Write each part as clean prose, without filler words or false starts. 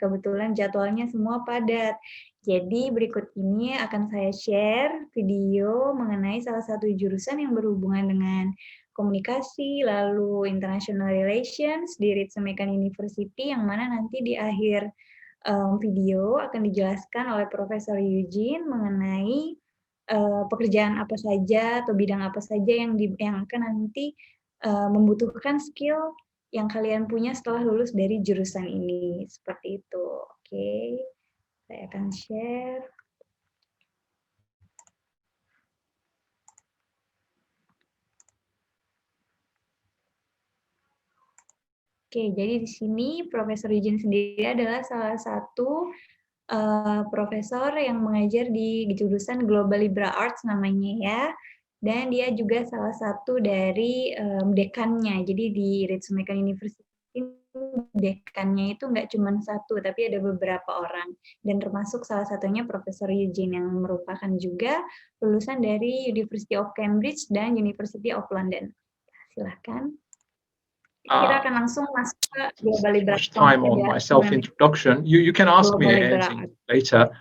kebetulan jadwalnya semua padat. Jadi berikut ini akan saya share video mengenai salah satu jurusan yang berhubungan dengan komunikasi, lalu international relations di Ritsumeikan University, yang mana nanti di akhir video akan dijelaskan oleh Profesor Eugene mengenai pekerjaan apa saja atau bidang apa saja yang akan nanti membutuhkan skill yang kalian punya setelah lulus dari jurusan ini. Seperti itu. Oke, saya akan share. Oke, jadi di sini Profesor Eugene sendiri adalah salah satu profesor yang mengajar di jurusan Global Liberal Arts namanya ya. Dan dia juga salah satu dari dekannya. Jadi di Ritsumeikan University dekannya itu nggak cuma satu, tapi ada beberapa orang. Dan termasuk salah satunya Profesor Eugene yang merupakan juga lulusan dari University of Cambridge dan University of London. Silahkan. Kita akan langsung masuk ke Global Liberal Arts. Much time on my self-introduction. You can ask me anything later.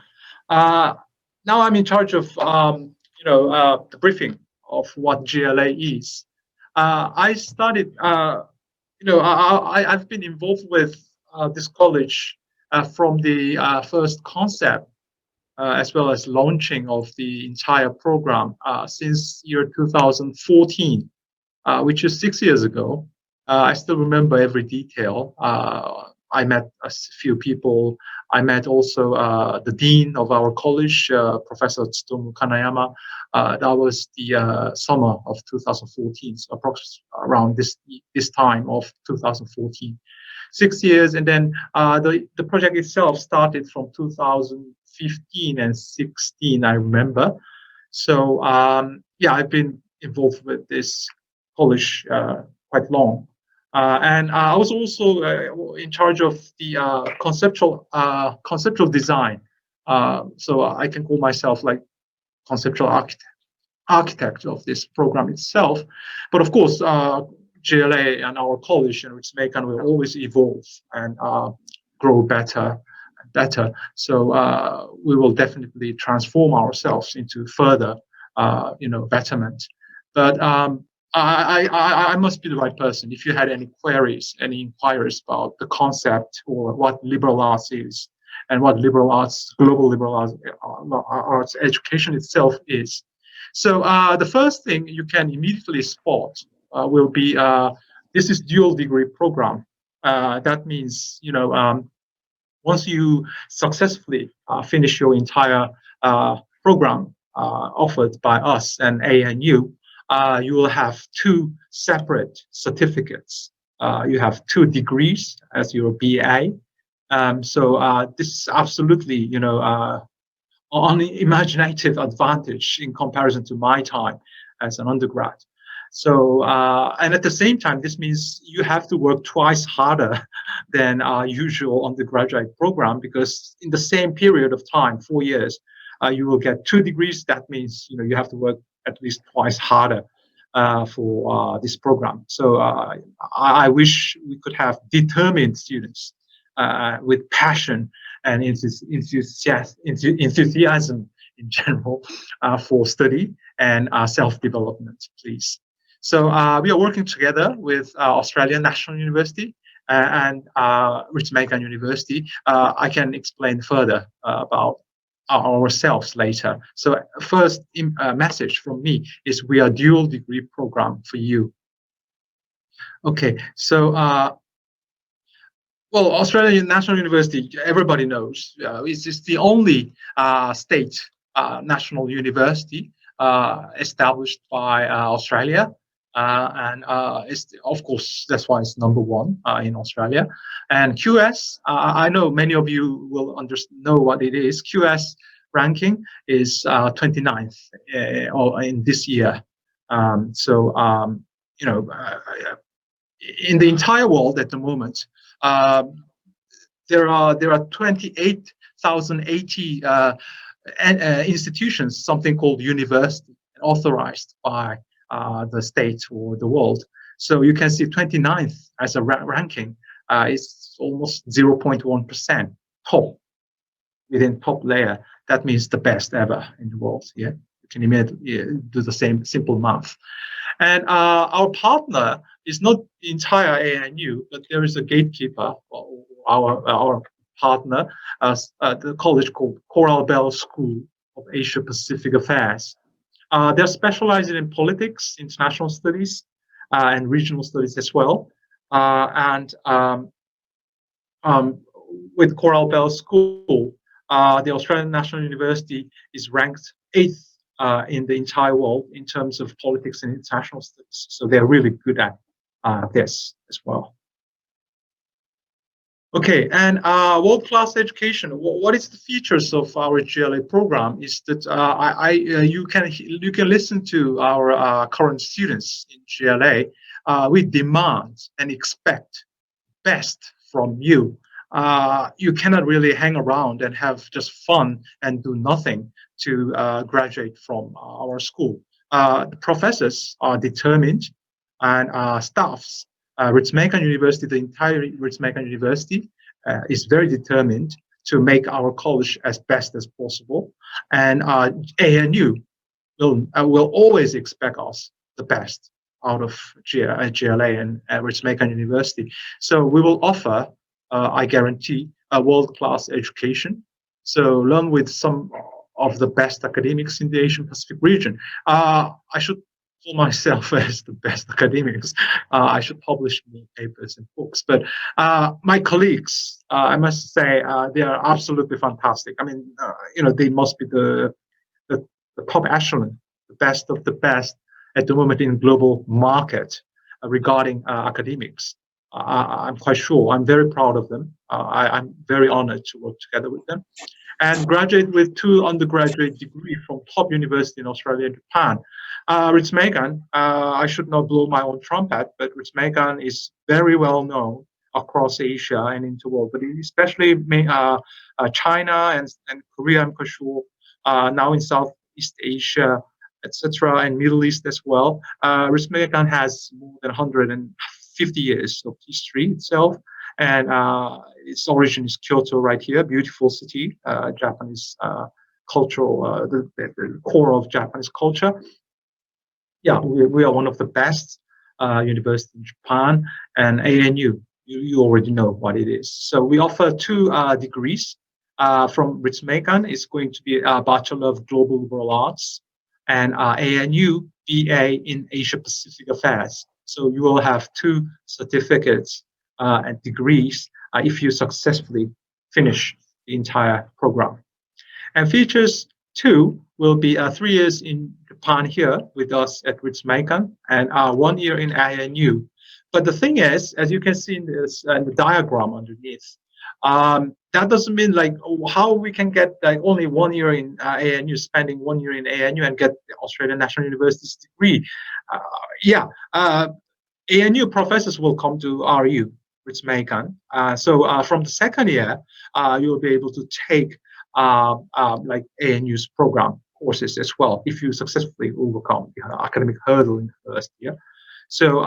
Now I'm in charge of the briefing of what GLA is. I started, I've been involved with this college from the first concept as well as launching of the entire program since year 2014, which is 6 years ago. I still remember every detail. I met a few people. I met also the dean of our college, Professor Tsutomu Kanayama. That was the summer of 2014, so approximately around this time of 2014. 6 years, and then the project itself started from 2015 and 16, I remember. So yeah, I've been involved with this college quite long. And I was also in charge of the conceptual design. So I can call myself like conceptual architect of this program itself. But of course, GLA and our college and Ritsumeikan will always evolve and grow better and better. So we will definitely transform ourselves into further, betterment. But I must be the right person. If you had any queries, any inquiries about the concept or what liberal arts is and what liberal arts, global liberal arts education itself is. So the first thing you can immediately spot will be this is dual degree program. That means, once you successfully finish your entire program offered by us and ANU, you will have 2 separate certificates. You have 2 degrees as your BA. So this is absolutely, an imaginative advantage in comparison to my time as an undergrad. So, and at the same time, this means you have to work twice harder than our usual undergraduate program, because in the same period of time, 4 years, you will get 2 degrees. That means, you have to work at least twice harder for this program. So I wish we could have determined students with passion and enthusiasm in general for study and self-development, please. So we are working together with Australian National University and Ritsumeikan University. I can explain further about ourselves later. So first message from me is we are dual degree program for you. Okay, so well, Australian National University, everybody knows, it's the only state national university established by Australia. And it's, of course, that's why it's #1 in Australia. And QS, I know many of you will know what it is. QS ranking is 29th in this year. In the entire world at the moment, there are 28,080 institutions, something called university, authorized by the state or the world. So you can see 29th as a ranking. is almost 0.1% top, within top layer. That means the best ever in the world. Yeah, you can immediately do the same simple math. And our partner is not the entire ANU, but there is a gatekeeper, our partner, the college called Coral Bell School of Asia Pacific Affairs. They're specializing in politics, international studies, and regional studies as well. And with Coral Bell School, the Australian National University is ranked 8th in the entire world in terms of politics and international studies. So they're really good at this as well. Okay, and world-class education. What is the features of our GLA program? Is that you can listen to our current students in GLA. We demand and expect best from you. You cannot really hang around and have just fun and do nothing to graduate from our school. The professors are determined, and staffs. Ritsumeikan University, the entire Ritsumeikan University, is very determined to make our college as best as possible. And ANU will always expect us the best out of GLA and Ritsumeikan University. So we will offer, I guarantee, a world-class education. So learn with some of the best academics in the Asian Pacific region. I should call myself as the best academics. I should publish more papers and books. But my colleagues, I must say, they are absolutely fantastic. I mean, they must be the top echelon, the best of the best at the moment in global market regarding academics. I'm quite sure. I'm very proud of them. I'm very honored to work together with them. And graduate with 2 undergraduate degrees from top university in Australia and Japan. Ritsumeikan, I should not blow my own trumpet, but Ritsumeikan is very well known across Asia and into the world, but especially China and Korea, I'm quite sure, now in Southeast Asia, etc., and Middle East as well. Ritsumeikan has more than 150 years of history itself, and its origin is Kyoto right here, beautiful city, Japanese cultural, the core of Japanese culture. Yeah, we are one of the best universities in Japan, and ANU, you already know what it is. So we offer 2 degrees from Ritsumeikan. It's going to be a Bachelor of Global Liberal Arts, and ANU BA in Asia Pacific Affairs. So you will have 2 certificates and degrees if you successfully finish the entire program. And features 2 will be 3 years in Japan here with us at Ritsumeikan, and 1 year in ANU. But the thing is, as you can see in the diagram underneath, that doesn't mean like how we can get like only 1 year in ANU, spending 1 year in ANU and get the Australian National University's degree. ANU professors will come to RU, Ritsumeikan. So from the second year, you'll be able to take like ANU's program courses as well if you successfully overcome the academic hurdle in the first year. So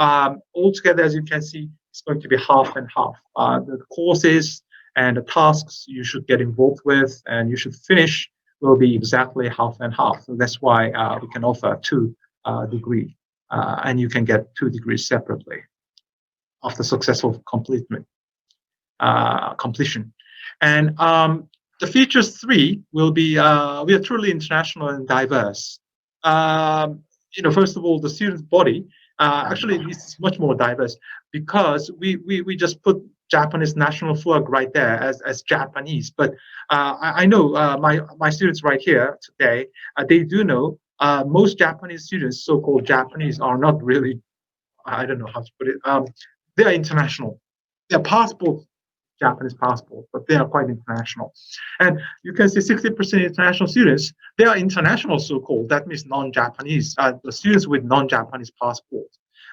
altogether, as you can see, it's going to be half and half. The courses and the tasks you should get involved with and you should finish will be exactly half and half. So that's why we can offer 2 degrees, and you can get 2 degrees separately after successful completion. And the features 3 will be, we are truly international and diverse. First of all, the student body, actually this is much more diverse because we just put Japanese national flag right there as Japanese. But I know my students right here today, they do know most Japanese students, so-called Japanese, are not really, I don't know how to put it, they are international. Their passport, Japanese passport, but they are quite international. And you can see 60% international students, they are international so-called. That means non-Japanese, the students with non-Japanese passport.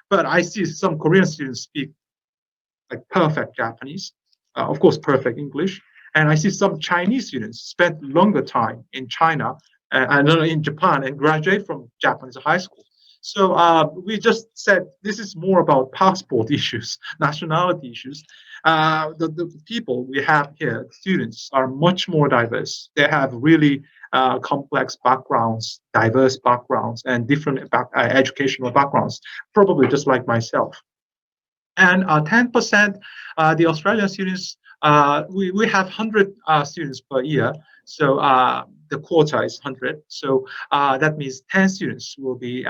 But I see some Korean students speak like perfect Japanese, of course, perfect English. And I see some Chinese students spend longer time in China and in Japan and graduate from Japanese high school. So we just said this is more about passport issues, nationality issues. The people we have here, students, are much more diverse. They have really complex backgrounds, diverse backgrounds, and different educational backgrounds, probably just like myself. And 10%, the Australian students, we have 100 students per year. So the quota is 100. So that means 10 students will be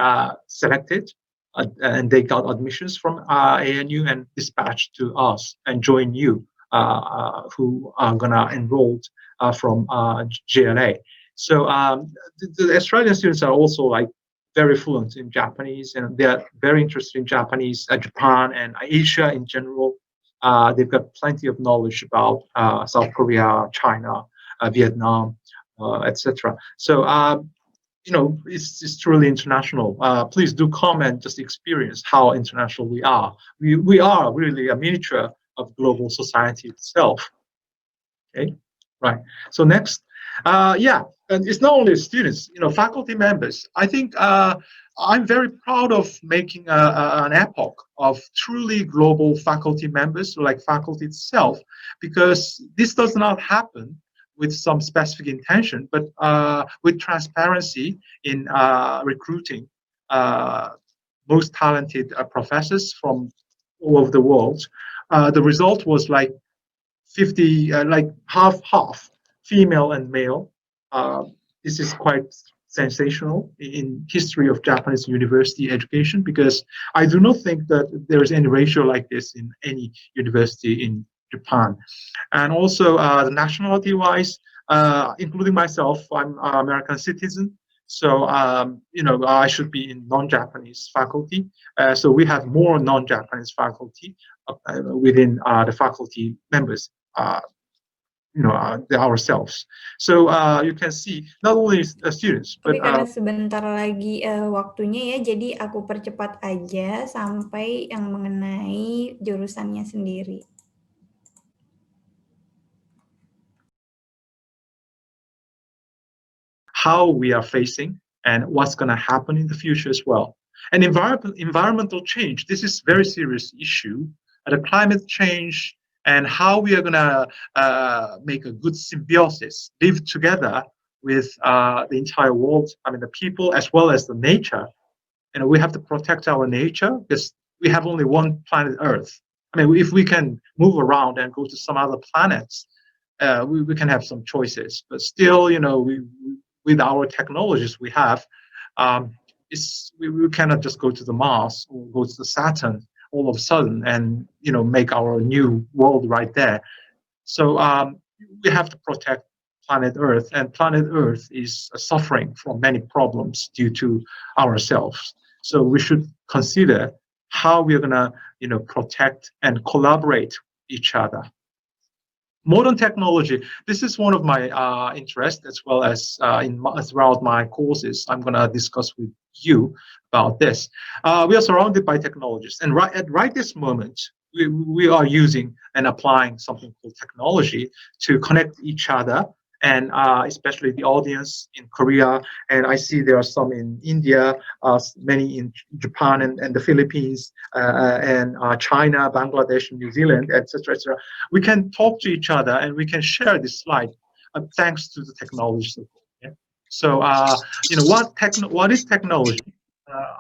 selected and they got admissions from ANU and dispatched to us and join you who are gonna enroll from JLA. So the Australian students are also like very fluent in Japanese, and they're very interested in Japanese, Japan, and Asia in general. They've got plenty of knowledge about South Korea, China, Vietnam, etc. So, it's truly international. Please do come and just experience how international we are. We are really a miniature of global society itself. Okay, right. So next, yeah, and it's not only students, faculty members. I think I'm very proud of making an epoch of truly global faculty members, like faculty itself, because this does not happen with some specific intention, but with transparency in recruiting most talented professors from all over the world. The result was like 50, like half, female and male. This is quite sensational in history of Japanese university education, because I do not think that there is any ratio like this in any university in Japan. And also the nationality wise, including myself, I'm an American citizen. So, I should be in non-Japanese faculty. So we have more non-Japanese faculty within the faculty members, ourselves. So you can see not only students, but Tapi karena sebentar lagi waktunya ya, jadi aku percepat aja sampai yang mengenai jurusannya sendiri. how we are facing and what's going to happen in the future as well. And environmental change, this is a very serious issue. The climate change and how we are going to make a good symbiosis, live together with the entire world, the people as well as the nature. We have to protect our nature because we have only one planet Earth. If we can move around and go to some other planets, we can have some choices. But still, with our technologies we have, we cannot just go to the Mars or go to the Saturn all of a sudden and make our new world right there. So we have to protect planet Earth, and planet Earth is suffering from many problems due to ourselves. So we should consider how we're gonna protect and collaborate each other. Modern technology, this is one of my interests, as well as throughout my courses, I'm going to discuss with you about this. We are surrounded by technologies, and right this moment, we are using and applying something called technology to connect each other, and especially the audience in Korea, and I see there are some in India, many in Japan and the Philippines, and China, Bangladesh, New Zealand, etc., etc. We can talk to each other and we can share this slide thanks to the technology support. Yeah? So, what is technology?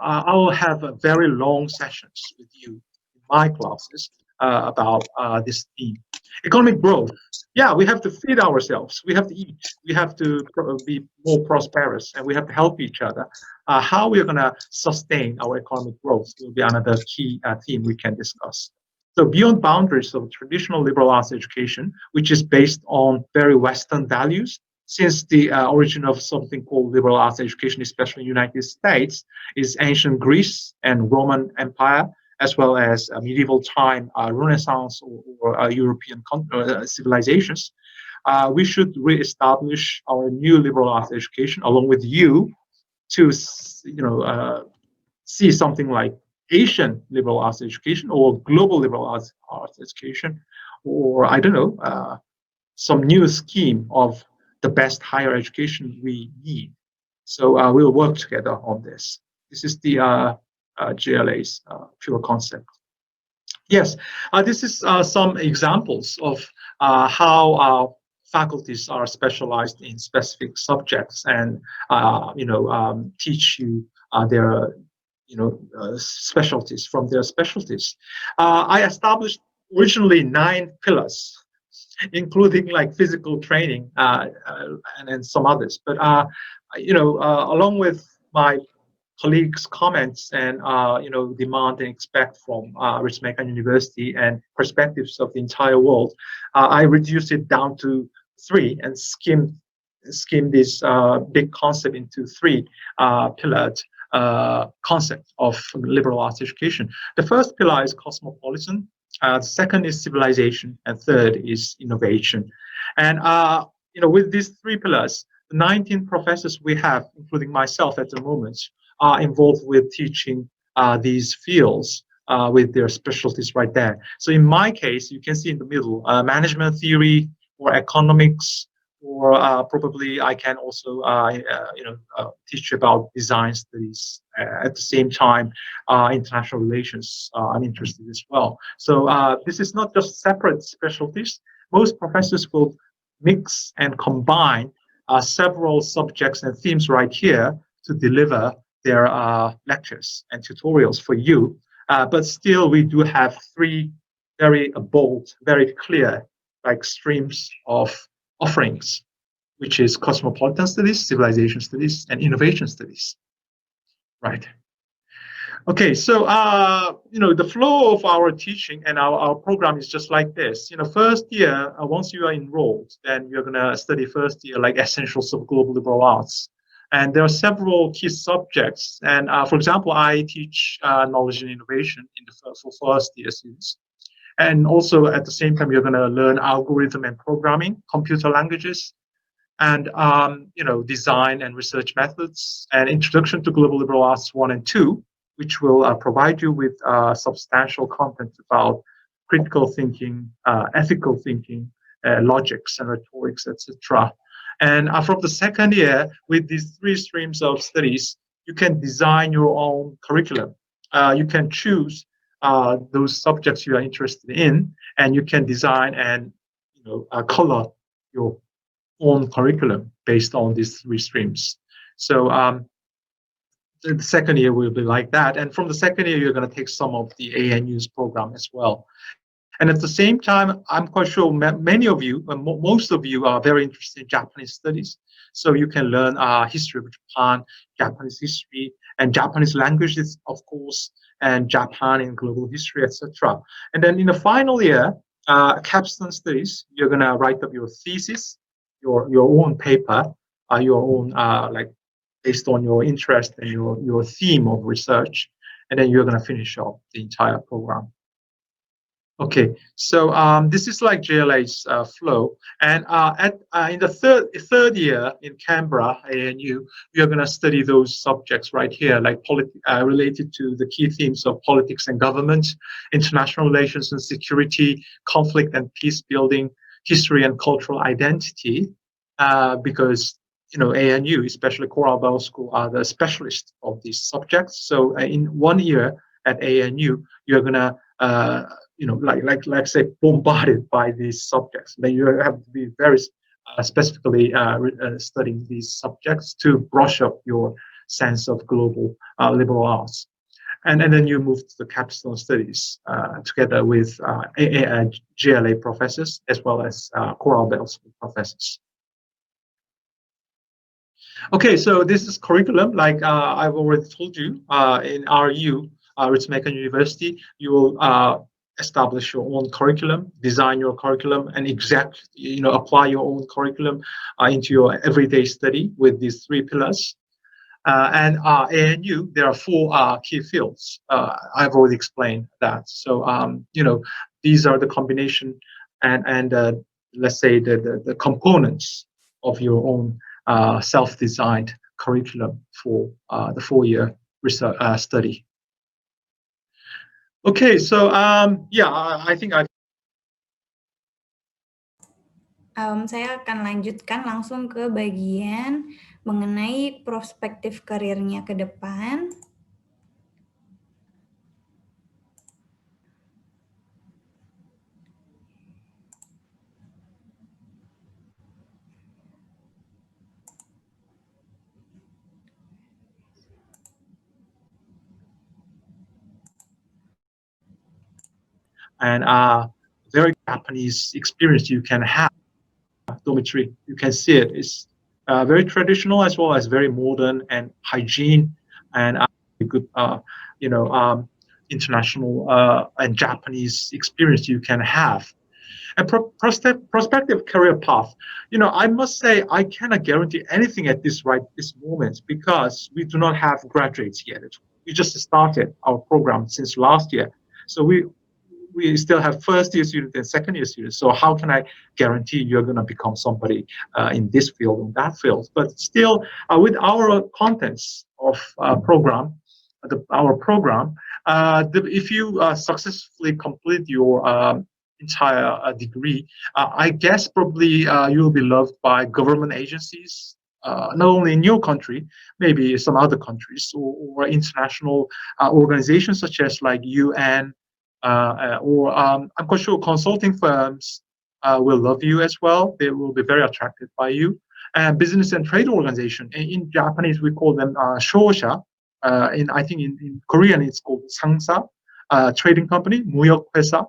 I will have very long sessions with you in my classes about this theme. Economic growth. Yeah, we have to feed ourselves. We have to eat. We have to be more prosperous, and we have to help each other. How we are going to sustain our economic growth will be another key theme we can discuss. So beyond boundaries of traditional liberal arts education, which is based on very Western values, since the origin of something called liberal arts education, especially in the United States, is ancient Greece and Roman Empire, as well as medieval time, Renaissance or European civilizations. We should re-establish our new liberal arts education along with you to, see something like Asian liberal arts education or global liberal arts education, or I don't know, some new scheme of the best higher education we need. So we'll work together on this. This is the JLA's pure concept. Yes, this is some examples of how our faculties are specialized in specific subjects and teach you their specialties from their specialties. I established originally 9 pillars, including like physical training and some others. But along with my colleagues' comments and demand and expect from Ritsumeikan University and perspectives of the entire world, I reduced it down to 3 and skimmed this big concept into 3 pillared concept of liberal arts education. The first pillar is cosmopolitan. The second is civilization, and third is innovation. And with these 3 pillars, the 19 professors we have, including myself at the moment, are involved with teaching these fields with their specialties right there. So in my case, you can see in the middle, management theory or economics, or probably I can also teach about design studies. At the same time, international relations I'm interested as well. So this is not just separate specialties. Most professors will mix and combine several subjects and themes right here to deliver their lectures and tutorials for you. But still, we do have 3 very bold, very clear streams of offerings, which is cosmopolitan studies, civilization studies, and innovation studies. Right. Okay, so the flow of our teaching and our program is just like this. First year, once you are enrolled, then you're gonna study first year like essentials of global liberal arts. And there are several key subjects. And for example, I teach knowledge and innovation in the first year students. And also at the same time, you're going to learn algorithm and programming, computer languages, and design and research methods, and introduction to global liberal arts 1 and 2, which will provide you with substantial content about critical thinking, ethical thinking, logics and rhetorics, etc. And from the second year, with these 3 streams of studies, you can design your own curriculum. You can choose those subjects you are interested in, and you can design and color your own curriculum based on these 3 streams. So the second year will be like that, and from the second year, you're going to take some of the ANU's program as well. And at the same time, I'm quite sure many of you, most of you are very interested in Japanese studies. So you can learn history of Japan, Japanese history, and Japanese languages, of course, and Japan in global history, etc. And then in the final year, capstone studies, you're going to write up your thesis, your own paper, your own, based on your interest and your theme of research. And then you're going to finish off the entire program. Okay, so this is like JLA's flow, and in the third year in Canberra ANU, you're going to study those subjects right here, like related to the key themes of politics and government, international relations and security, conflict and peace building, history and cultural identity, because ANU, especially Coral Bell School, are the specialists of these subjects. So in 1 year at ANU, you're going to like say bombarded by these subjects. Then you have to be very specifically studying these subjects to brush up your sense of global liberal arts. And then you move to the capstone studies together with GLA professors as well as Coral Bell School professors. Okay, so this is curriculum. Like I've already told you, in RU, Ritsumeikan University, you will establish your own curriculum, design your curriculum, and apply your own curriculum into your everyday study with these 3 pillars. And ANU, there are 4 key fields. I've already explained that. So these are the combination and let's say the components of your own self-designed curriculum for the 4-year research study. Okay, so I think saya akan lanjutkan langsung ke bagian mengenai prospektif karirnya ke depan. and very Japanese experience you can have. Dormitory, you can see it. It's very traditional as well as very modern and hygiene and good, international and Japanese experience you can have. And prospective career path. I must say I cannot guarantee anything at this moment because we do not have graduates yet. We just started our program since last year, so we still have first year students and second year students. So how can I guarantee you're going to become somebody in this field, in that field? But still, with our contents of our program, if you successfully complete your entire degree, I guess probably you'll be loved by government agencies, not only in your country, maybe some other countries, or international organizations such as like UN, or I'm quite sure consulting firms will love you as well. They will be very attracted by you. And business and trade organization, in Japanese we call them shosha. I think in Korean it's called sangsa, trading company, muyok hwesa.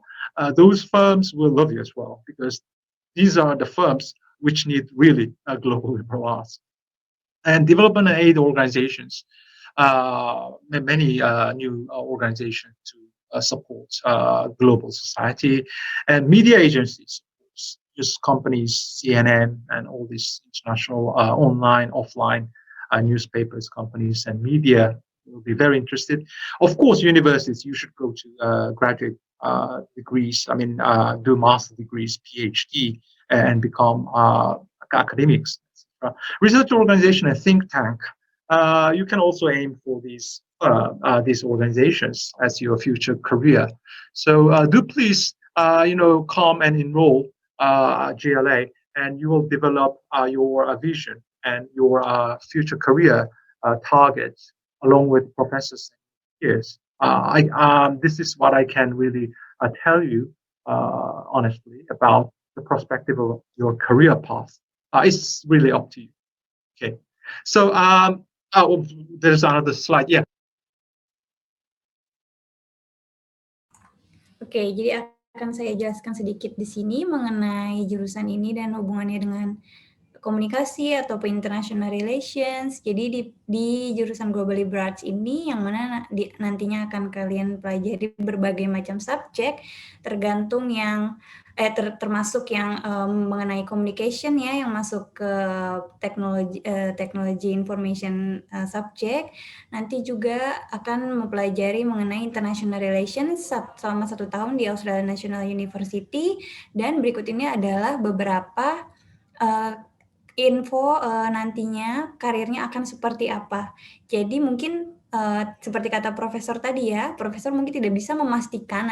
Those firms will love you as well because these are the firms which need really global liberal arts. And development and aid organizations, many new organizations to support global society, and media agencies, just companies, CNN, and all these international online, offline newspapers, companies, and media will be very interested. Of course, universities, you should go to graduate degrees, do master degrees, PhD, and become academics. Research organization and think tank, you can also aim for these organizations as your future career. So do please, come and enroll GLA, and you will develop your vision and your future career targets along with professors. Yes, this is what I can really tell you honestly about the perspective of your career path. It's really up to you. Okay, so there's another slide. Yeah. Oke, jadi akan saya jelaskan sedikit di sini mengenai jurusan ini dan hubungannya dengan komunikasi atau international relations. Jadi di jurusan Global Liberal Arts ini yang mana nantinya akan kalian pelajari berbagai macam subjek, tergantung yang termasuk yang mengenai communication ya, yang masuk ke teknologi information subject. Nanti juga akan mempelajari mengenai international relations selama 1 tahun di Australian National University. Dan berikut ini adalah beberapa info nantinya karirnya akan seperti apa. Jadi mungkin seperti kata profesor tadi ya, profesor mungkin tidak bisa memastikan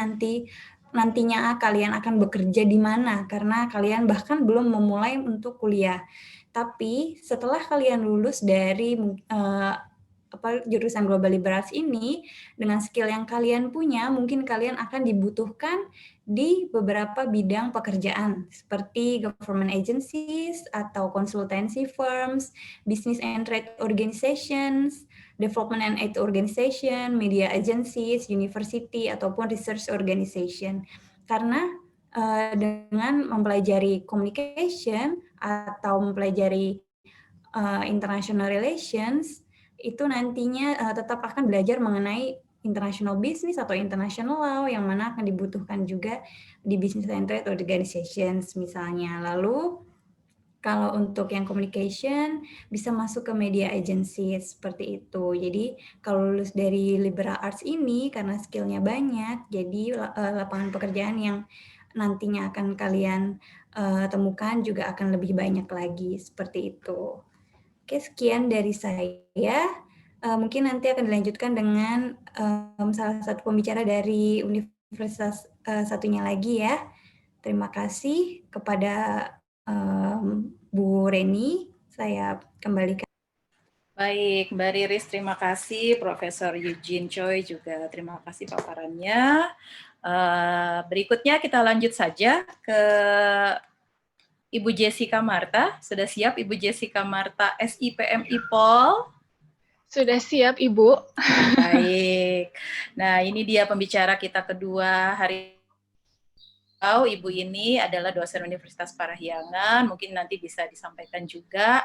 nantinya kalian akan bekerja di mana karena kalian bahkan belum memulai untuk kuliah. Tapi setelah kalian lulus dari jurusan Global Liberal Arts ini, dengan skill yang kalian punya, mungkin kalian akan dibutuhkan di beberapa bidang pekerjaan seperti government agencies atau consultancy firms, business and trade organizations, development and aid organization, media agencies, university, ataupun research organization. Karena dengan mempelajari communication atau mempelajari international relations, itu nantinya tetap akan belajar mengenai international business atau international law yang mana akan dibutuhkan juga di business and trade organizations misalnya. Lalu kalau untuk yang communication bisa masuk ke media agency seperti itu. Jadi kalau lulus dari liberal arts ini karena skillnya banyak, jadi lapangan pekerjaan yang nantinya akan kalian temukan juga akan lebih banyak lagi seperti itu. Oke, sekian dari saya. Mungkin nanti akan dilanjutkan dengan salah satu pembicara dari universitas satunya lagi ya. Terima kasih kepada Bu Reni. Saya kembalikan. Baik, Mbak Riris, terima kasih. Profesor Eugene Choi juga terima kasih paparannya. Berikutnya kita lanjut saja ke Ibu Jessica Marta. Sudah siap Ibu Jessica Marta, SIPMI Pol? Sudah siap, Ibu. Baik. Nah, ini dia pembicara kita kedua hari Ibu ini adalah dosen Universitas Parahyangan, mungkin nanti bisa disampaikan juga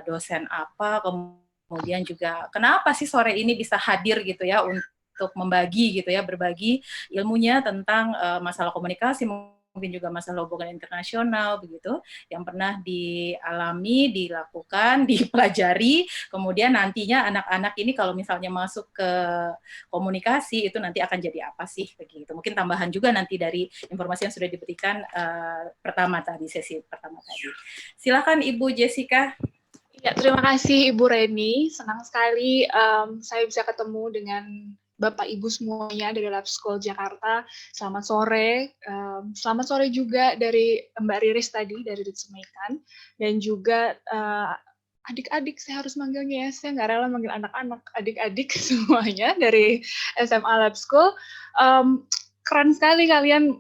dosen apa, kemudian juga kenapa sih sore ini bisa hadir gitu ya untuk membagi gitu ya, berbagi ilmunya tentang masalah komunikasi, mungkin juga masalah hubungan internasional begitu, yang pernah dialami, dilakukan, dipelajari, kemudian nantinya anak-anak ini kalau misalnya masuk ke komunikasi itu nanti akan jadi apa sih begitu. Mungkin tambahan juga nanti dari informasi yang sudah diberikan sesi pertama tadi. Silakan Ibu Jessica. Ya, terima kasih Ibu Reni. Senang sekali saya bisa ketemu dengan Bapak Ibu semuanya dari Lab School Jakarta. Selamat sore. Selamat sore juga dari Mbak Riris tadi dari Ditsemaikan, dan juga adik-adik, saya harus manggilnya ya, saya nggak rela manggil anak-anak, adik-adik semuanya dari SMA Lab School. Keren sekali kalian,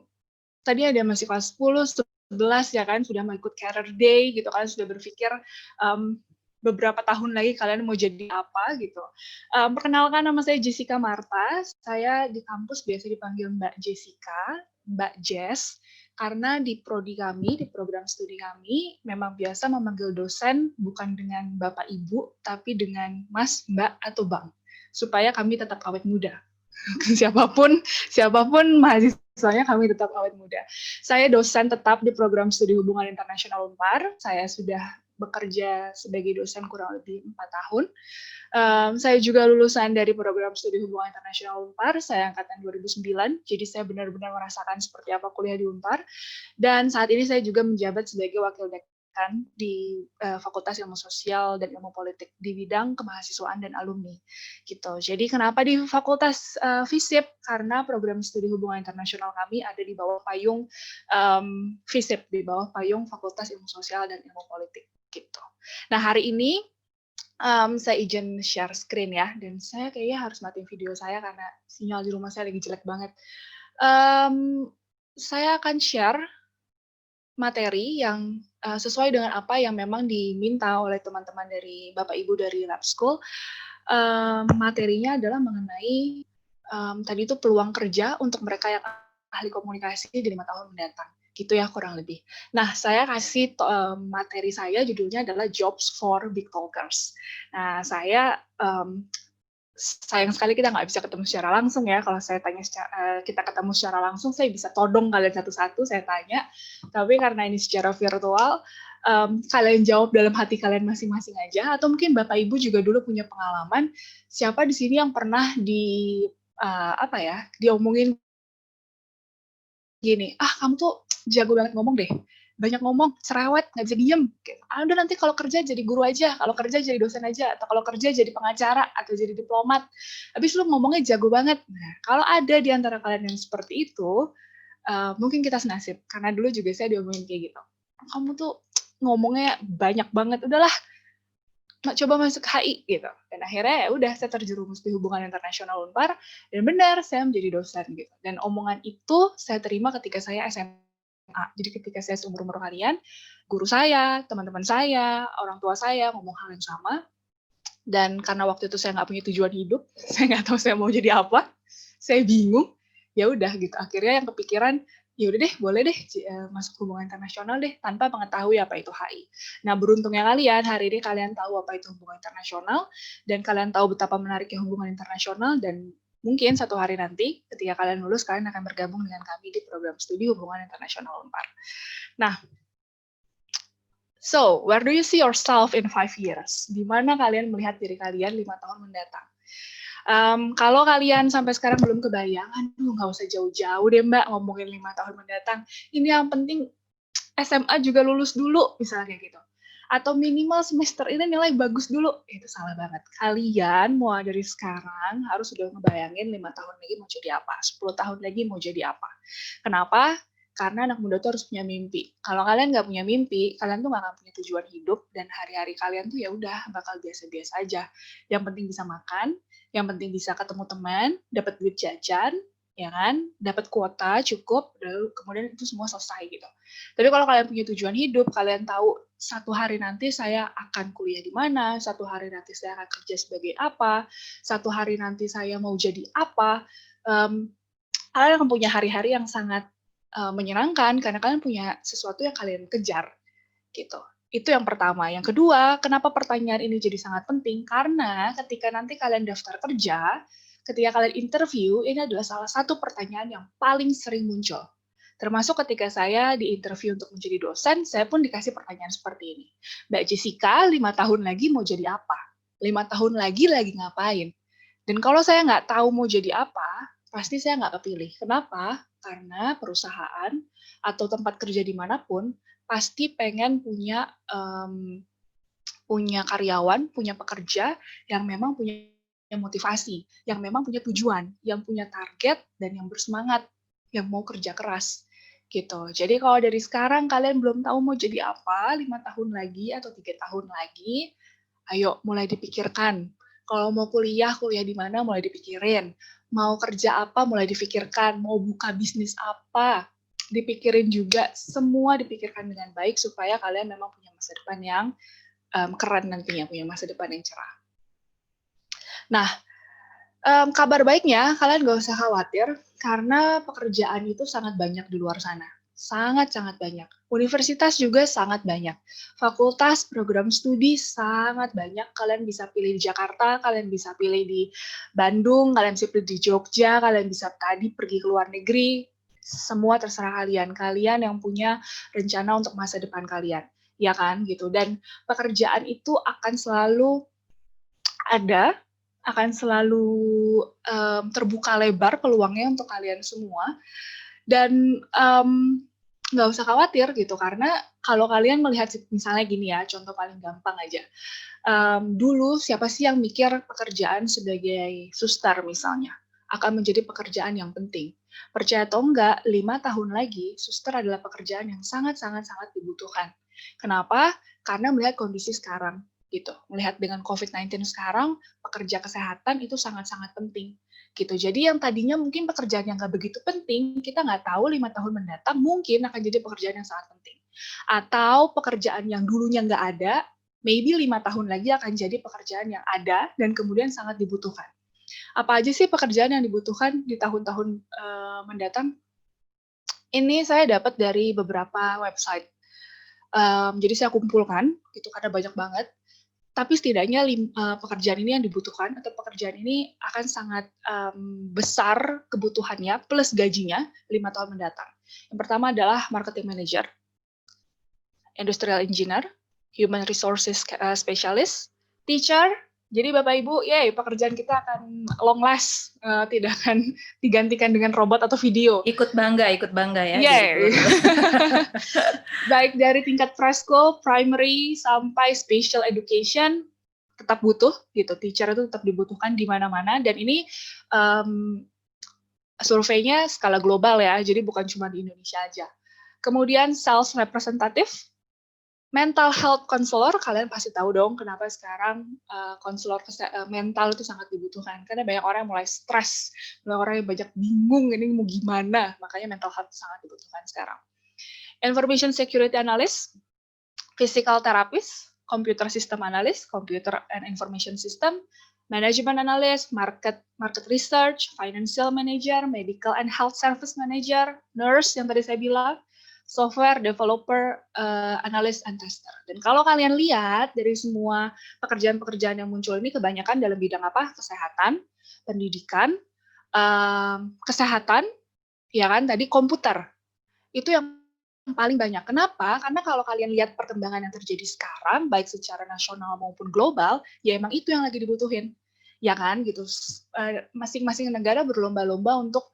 tadi ada masih kelas 10, 11 ya kan, sudah mau ikut Career Day gitu kan, sudah berpikir beberapa tahun lagi kalian mau jadi apa gitu. Perkenalkan, nama saya Jessica Marta, saya di kampus biasa dipanggil Mbak Jessica, Mbak Jess, karena di prodi kami, di program studi kami, memang biasa memanggil dosen bukan dengan Bapak Ibu, tapi dengan Mas, Mbak, atau Bang, supaya kami tetap awet muda. siapapun mahasiswanya kami tetap awet muda. Saya dosen tetap di program studi hubungan internasional Unpar. Saya sudah bekerja sebagai dosen kurang lebih 4 tahun. Saya juga lulusan dari program studi hubungan internasional Unpar. Saya angkatan 2009, jadi saya benar-benar merasakan seperti apa kuliah di Unpar. Dan saat ini saya juga menjabat sebagai wakil dekan di Fakultas Ilmu Sosial dan Ilmu Politik di bidang kemahasiswaan dan alumni gitu. Jadi kenapa di Fakultas FISIP? Karena program studi hubungan internasional kami ada di bawah payung FISIP, di bawah payung Fakultas Ilmu Sosial dan Ilmu Politik gitu. Nah, hari ini saya izin share screen ya, dan saya kayaknya harus matiin video saya karena sinyal di rumah saya lagi jelek banget. Saya akan share materi yang sesuai dengan apa yang memang diminta oleh teman-teman dari Bapak Ibu dari Lab School. Materinya adalah mengenai tadi itu peluang kerja untuk mereka yang ahli komunikasi di 5 tahun mendatang. Gitu ya kurang lebih. Nah, saya kasih materi saya judulnya adalah Jobs for Big Talkers. Nah, saya sayang sekali kita nggak bisa ketemu secara langsung ya. Kalau saya tanya kita ketemu secara langsung, saya bisa todong kalian satu-satu, saya tanya. Tapi karena ini secara virtual, kalian jawab dalam hati kalian masing-masing aja. Atau mungkin Bapak Ibu juga dulu punya pengalaman, siapa di sini yang pernah diomongin gini, kamu tuh jago banget ngomong deh, banyak ngomong, cerewet, nggak bisa diem. Udah nanti kalau kerja jadi guru aja, kalau kerja jadi dosen aja, atau kalau kerja jadi pengacara, atau jadi diplomat. Habis lu ngomongnya jago banget. Nah, kalau ada di antara kalian yang seperti itu, mungkin kita senasib. Karena dulu juga saya diomongin kayak gitu. Kamu tuh ngomongnya banyak banget, udahlah, coba masuk HI gitu. Dan akhirnya ya udah saya terjerumus di hubungan internasional Unpar, dan benar saya menjadi dosen gitu. Dan omongan itu saya terima ketika saya SMA. Jadi ketika saya seumur-umur kalian, guru saya, teman-teman saya, orang tua saya ngomong hal yang sama. Dan karena waktu itu saya nggak punya tujuan hidup, saya nggak tahu saya mau jadi apa, saya bingung. Ya udah gitu. Akhirnya yang kepikiran, ya udah deh, boleh deh masuk hubungan internasional deh, tanpa mengetahui apa itu HI. Nah, beruntungnya kalian, hari ini kalian tahu apa itu hubungan internasional, dan kalian tahu betapa menariknya hubungan internasional, dan mungkin satu hari nanti, ketika kalian lulus, kalian akan bergabung dengan kami di program studi hubungan internasional Unpar. Nah, so, where do you see yourself in 5 years? Di mana kalian melihat diri kalian 5 tahun mendatang? Kalau kalian sampai sekarang belum kebayang, aduh nggak usah jauh-jauh deh Mbak ngomongin 5 tahun mendatang. Ini yang penting SMA juga lulus dulu, misalnya kayak gitu. Atau minimal semester ini nilai bagus dulu. Itu salah banget. Kalian mau dari sekarang harus sudah ngebayangin 5 tahun lagi mau jadi apa, 10 tahun lagi mau jadi apa. Kenapa? Karena anak muda tuh harus punya mimpi. Kalau kalian nggak punya mimpi, kalian tuh nggak akan punya tujuan hidup, dan hari-hari kalian tuh ya udah bakal biasa-biasa aja. Yang penting bisa makan, yang penting bisa ketemu teman, dapat duit jajan, ya kan, dapat kuota cukup, kemudian itu semua selesai gitu. Tapi kalau kalian punya tujuan hidup, kalian tahu satu hari nanti saya akan kuliah di mana, satu hari nanti saya akan kerja sebagai apa, satu hari nanti saya mau jadi apa, kalian akan punya hari-hari yang sangat menyenangkan karena kalian punya sesuatu yang kalian kejar, gitu. Itu yang pertama. Yang kedua, kenapa pertanyaan ini jadi sangat penting? Karena ketika nanti kalian daftar kerja, ketika kalian interview, ini adalah salah satu pertanyaan yang paling sering muncul. Termasuk ketika saya di interview untuk menjadi dosen, saya pun dikasih pertanyaan seperti ini. Mbak Jessica, 5 tahun lagi mau jadi apa? 5 tahun lagi ngapain? Dan kalau saya nggak tahu mau jadi apa, pasti saya nggak kepilih. Kenapa? Karena perusahaan atau tempat kerja dimanapun pasti pengen punya karyawan, punya pekerja yang memang punya motivasi, yang memang punya tujuan, yang punya target, dan yang bersemangat, yang mau kerja keras. Gitu. Jadi kalau dari sekarang kalian belum tahu mau jadi apa 5 tahun lagi atau 3 tahun lagi, ayo mulai dipikirkan. Kalau mau kuliah di mana mulai dipikirin. Mau kerja apa mulai dipikirkan. Mau buka bisnis apa dipikirin juga. Semua dipikirkan dengan baik supaya kalian memang punya masa depan yang keren nantinya, punya masa depan yang cerah. Nah, kabar baiknya kalian gak usah khawatir karena pekerjaan itu sangat banyak di luar sana. Sangat-sangat banyak. Universitas juga sangat banyak. Fakultas, program studi sangat banyak. Kalian bisa pilih di Jakarta, kalian bisa pilih di Bandung, kalian bisa pilih di Jogja, kalian bisa tadi pergi ke luar negeri. Semua terserah kalian. Kalian yang punya rencana untuk masa depan kalian. Ya kan? Gitu. Dan pekerjaan itu akan selalu ada, akan selalu terbuka lebar peluangnya untuk kalian semua. Dan nggak usah khawatir gitu, karena kalau kalian melihat misalnya gini ya, contoh paling gampang aja. Dulu siapa sih yang mikir pekerjaan sebagai suster misalnya akan menjadi pekerjaan yang penting? Percaya atau enggak, 5 tahun lagi suster adalah pekerjaan yang sangat-sangat dibutuhkan. Kenapa? Karena melihat kondisi sekarang gitu. Melihat dengan COVID-19 sekarang, pekerja kesehatan itu sangat-sangat penting. Gitu. Jadi yang tadinya mungkin pekerjaan yang nggak begitu penting, kita nggak tahu 5 tahun mendatang mungkin akan jadi pekerjaan yang sangat penting. Atau pekerjaan yang dulunya nggak ada, maybe 5 tahun lagi akan jadi pekerjaan yang ada dan kemudian sangat dibutuhkan. Apa aja sih pekerjaan yang dibutuhkan di tahun-tahun mendatang? Ini saya dapat dari beberapa website. Jadi saya kumpulkan, gitu, karena banyak banget. Tapi setidaknya pekerjaan ini yang dibutuhkan atau pekerjaan ini akan sangat besar kebutuhannya plus gajinya 5 tahun mendatang. Yang pertama adalah marketing manager, industrial engineer, human resources specialist, teacher. Jadi Bapak Ibu, pekerjaan kita akan long last, tidak akan digantikan dengan robot atau video. Ikut bangga ya. Baik dari tingkat preschool, primary, sampai special education, tetap butuh gitu. Teacher itu tetap dibutuhkan di mana-mana, dan ini surveinya skala global ya, jadi bukan cuma di Indonesia aja. Kemudian sales representative, mental health counselor, kalian pasti tahu dong kenapa sekarang konselor mental itu sangat dibutuhkan. Karena banyak orang yang mulai stres, banyak orang yang banyak bingung ini mau gimana, makanya mental health sangat dibutuhkan sekarang. Information security analyst, physical therapist, computer system analyst, computer and information system, management analyst, market research, financial manager, medical and health service manager, nurse yang tadi saya bilang, software developer, analyst and tester. Dan kalau kalian lihat dari semua pekerjaan-pekerjaan yang muncul ini kebanyakan dalam bidang apa? Kesehatan, pendidikan, kesehatan, ya kan? Tadi komputer. Itu yang paling banyak. Kenapa? Karena kalau kalian lihat perkembangan yang terjadi sekarang, baik secara nasional maupun global, ya emang itu yang lagi dibutuhin. Ya kan? Gitu. Masing-masing negara berlomba-lomba untuk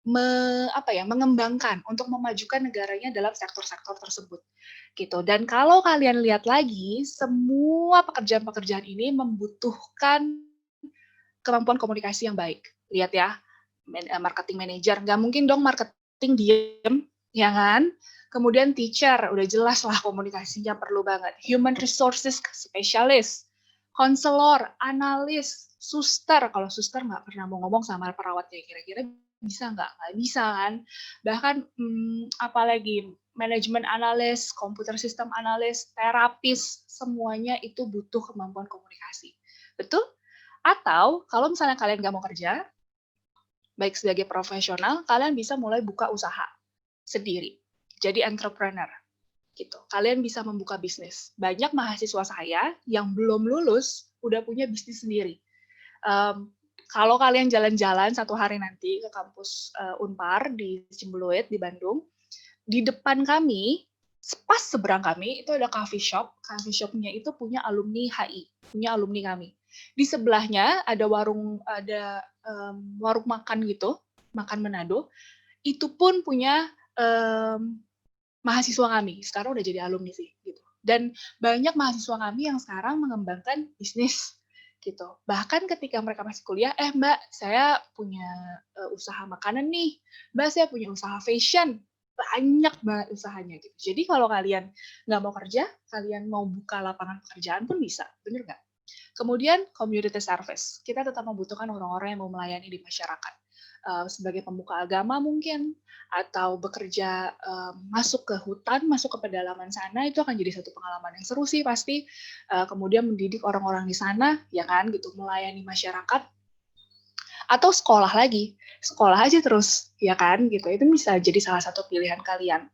mengembangkan, untuk memajukan negaranya dalam sektor-sektor tersebut. Gitu. Dan kalau kalian lihat lagi, semua pekerjaan-pekerjaan ini membutuhkan kemampuan komunikasi yang baik. Lihat ya, marketing manager, nggak mungkin dong marketing diem, ya kan? Kemudian teacher, udah jelas lah komunikasinya perlu banget. Human resources specialist, konselor, analis, suster. Kalau suster nggak pernah mau ngomong sama perawatnya, kira-kira bisa nggak? Nggak bisa kan? Bahkan apalagi manajemen analis, komputer sistem analis, terapis, semuanya itu butuh kemampuan komunikasi. Betul? Atau kalau misalnya kalian nggak mau kerja, baik sebagai profesional, kalian bisa mulai buka usaha sendiri. Jadi entrepreneur. Gitu. Kalian bisa membuka bisnis. Banyak mahasiswa saya yang belum lulus udah punya bisnis sendiri. Kalau kalian jalan-jalan satu hari nanti ke kampus Unpar di Cimbuluit di Bandung, di depan kami, pas seberang kami itu ada coffee shop. Coffee shopnya itu punya alumni HI, punya alumni kami. Di sebelahnya ada warung makan gitu, makan Manado. Itu pun punya mahasiswa kami, sekarang udah jadi alumni sih, gitu. Dan banyak mahasiswa kami yang sekarang mengembangkan bisnis, gitu. Bahkan ketika mereka masih kuliah, Mbak, saya punya usaha makanan nih, Mbak, saya punya usaha fashion, banyak banget usahanya, gitu. Jadi kalau kalian nggak mau kerja, kalian mau buka lapangan pekerjaan pun bisa, bener nggak? Kemudian community service, kita tetap membutuhkan orang-orang yang mau melayani di masyarakat. Sebagai pemuka agama mungkin, atau bekerja masuk ke hutan, masuk ke pedalaman sana, itu akan jadi satu pengalaman yang seru sih pasti. Kemudian mendidik orang-orang di sana, ya kan, gitu, melayani masyarakat. Atau sekolah lagi, sekolah aja terus, ya kan, gitu. Itu bisa jadi salah satu pilihan kalian.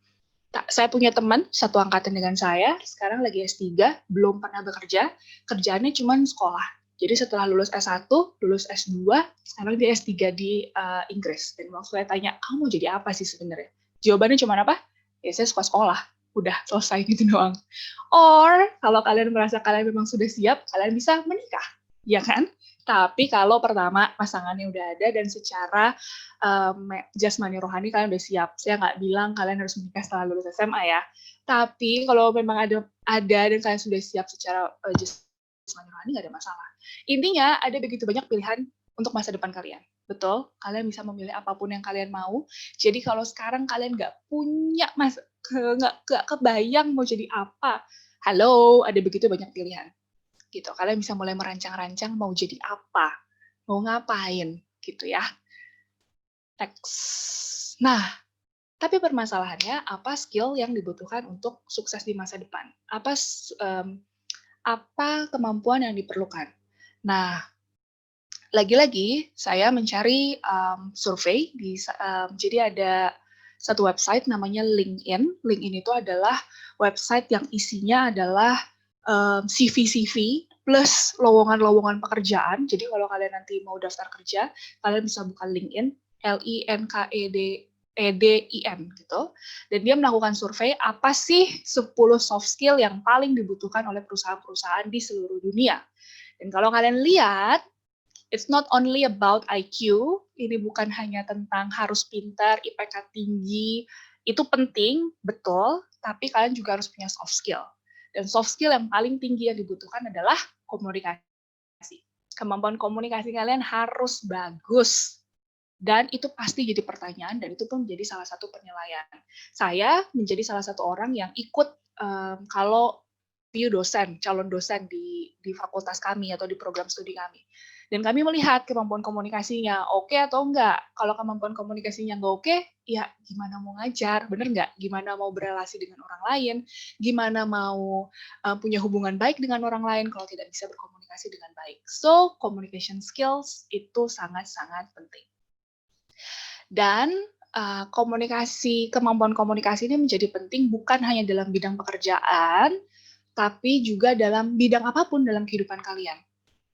Saya punya teman satu angkatan dengan saya, sekarang lagi S3, belum pernah bekerja, kerjaannya cuma sekolah. Jadi setelah lulus S1, lulus S2, sekarang dia S3 di Inggris. Dan waktu saya tanya, kamu mau jadi apa sih sebenarnya? Jawabannya cuma apa? Ya saya suka sekolah. Udah, selesai gitu doang. Or, kalau kalian merasa kalian memang sudah siap, kalian bisa menikah. Ya kan? Tapi kalau pertama pasangannya udah ada dan secara jasmani rohani kalian udah siap. Saya nggak bilang kalian harus menikah setelah lulus SMA ya. Tapi kalau memang ada dan kalian sudah siap secara jasmani rohani nggak ada masalah. Intinya ada begitu banyak pilihan untuk masa depan kalian. Betul, kalian bisa memilih apapun yang kalian mau. Jadi kalau sekarang kalian nggak punya nggak kebayang mau jadi apa, halo, ada begitu banyak pilihan. Gitu. Kalian bisa mulai merancang-rancang mau jadi apa, mau ngapain, gitu ya. Next. Nah, tapi permasalahannya apa skill yang dibutuhkan untuk sukses di masa depan? Apa kemampuan yang diperlukan? Nah, lagi-lagi saya mencari survei jadi ada satu website namanya LinkedIn. LinkedIn itu adalah website yang isinya adalah CV plus lowongan-lowongan pekerjaan. Jadi kalau kalian nanti mau daftar kerja, kalian bisa buka LinkedIn, LinkedIn gitu. Dan dia melakukan survei apa sih 10 soft skill yang paling dibutuhkan oleh perusahaan-perusahaan di seluruh dunia. Dan kalau kalian lihat, it's not only about IQ, ini bukan hanya tentang harus pintar, IPK tinggi, itu penting, betul, tapi kalian juga harus punya soft skill. Dan soft skill yang paling tinggi yang dibutuhkan adalah komunikasi. Kemampuan komunikasi kalian harus bagus. Dan itu pasti jadi pertanyaan, dan itu pun menjadi salah satu penilaian. Saya menjadi salah satu orang yang ikut kalau calon dosen di fakultas kami atau di program studi kami. Dan kami melihat kemampuan komunikasinya oke atau enggak. Kalau kemampuan komunikasinya enggak oke, ya gimana mau ngajar, bener enggak? Gimana mau berelasi dengan orang lain, gimana mau punya hubungan baik dengan orang lain kalau tidak bisa berkomunikasi dengan baik. So, communication skills itu sangat-sangat penting. Dan kemampuan komunikasi ini menjadi penting bukan hanya dalam bidang pekerjaan, tapi juga dalam bidang apapun dalam kehidupan kalian.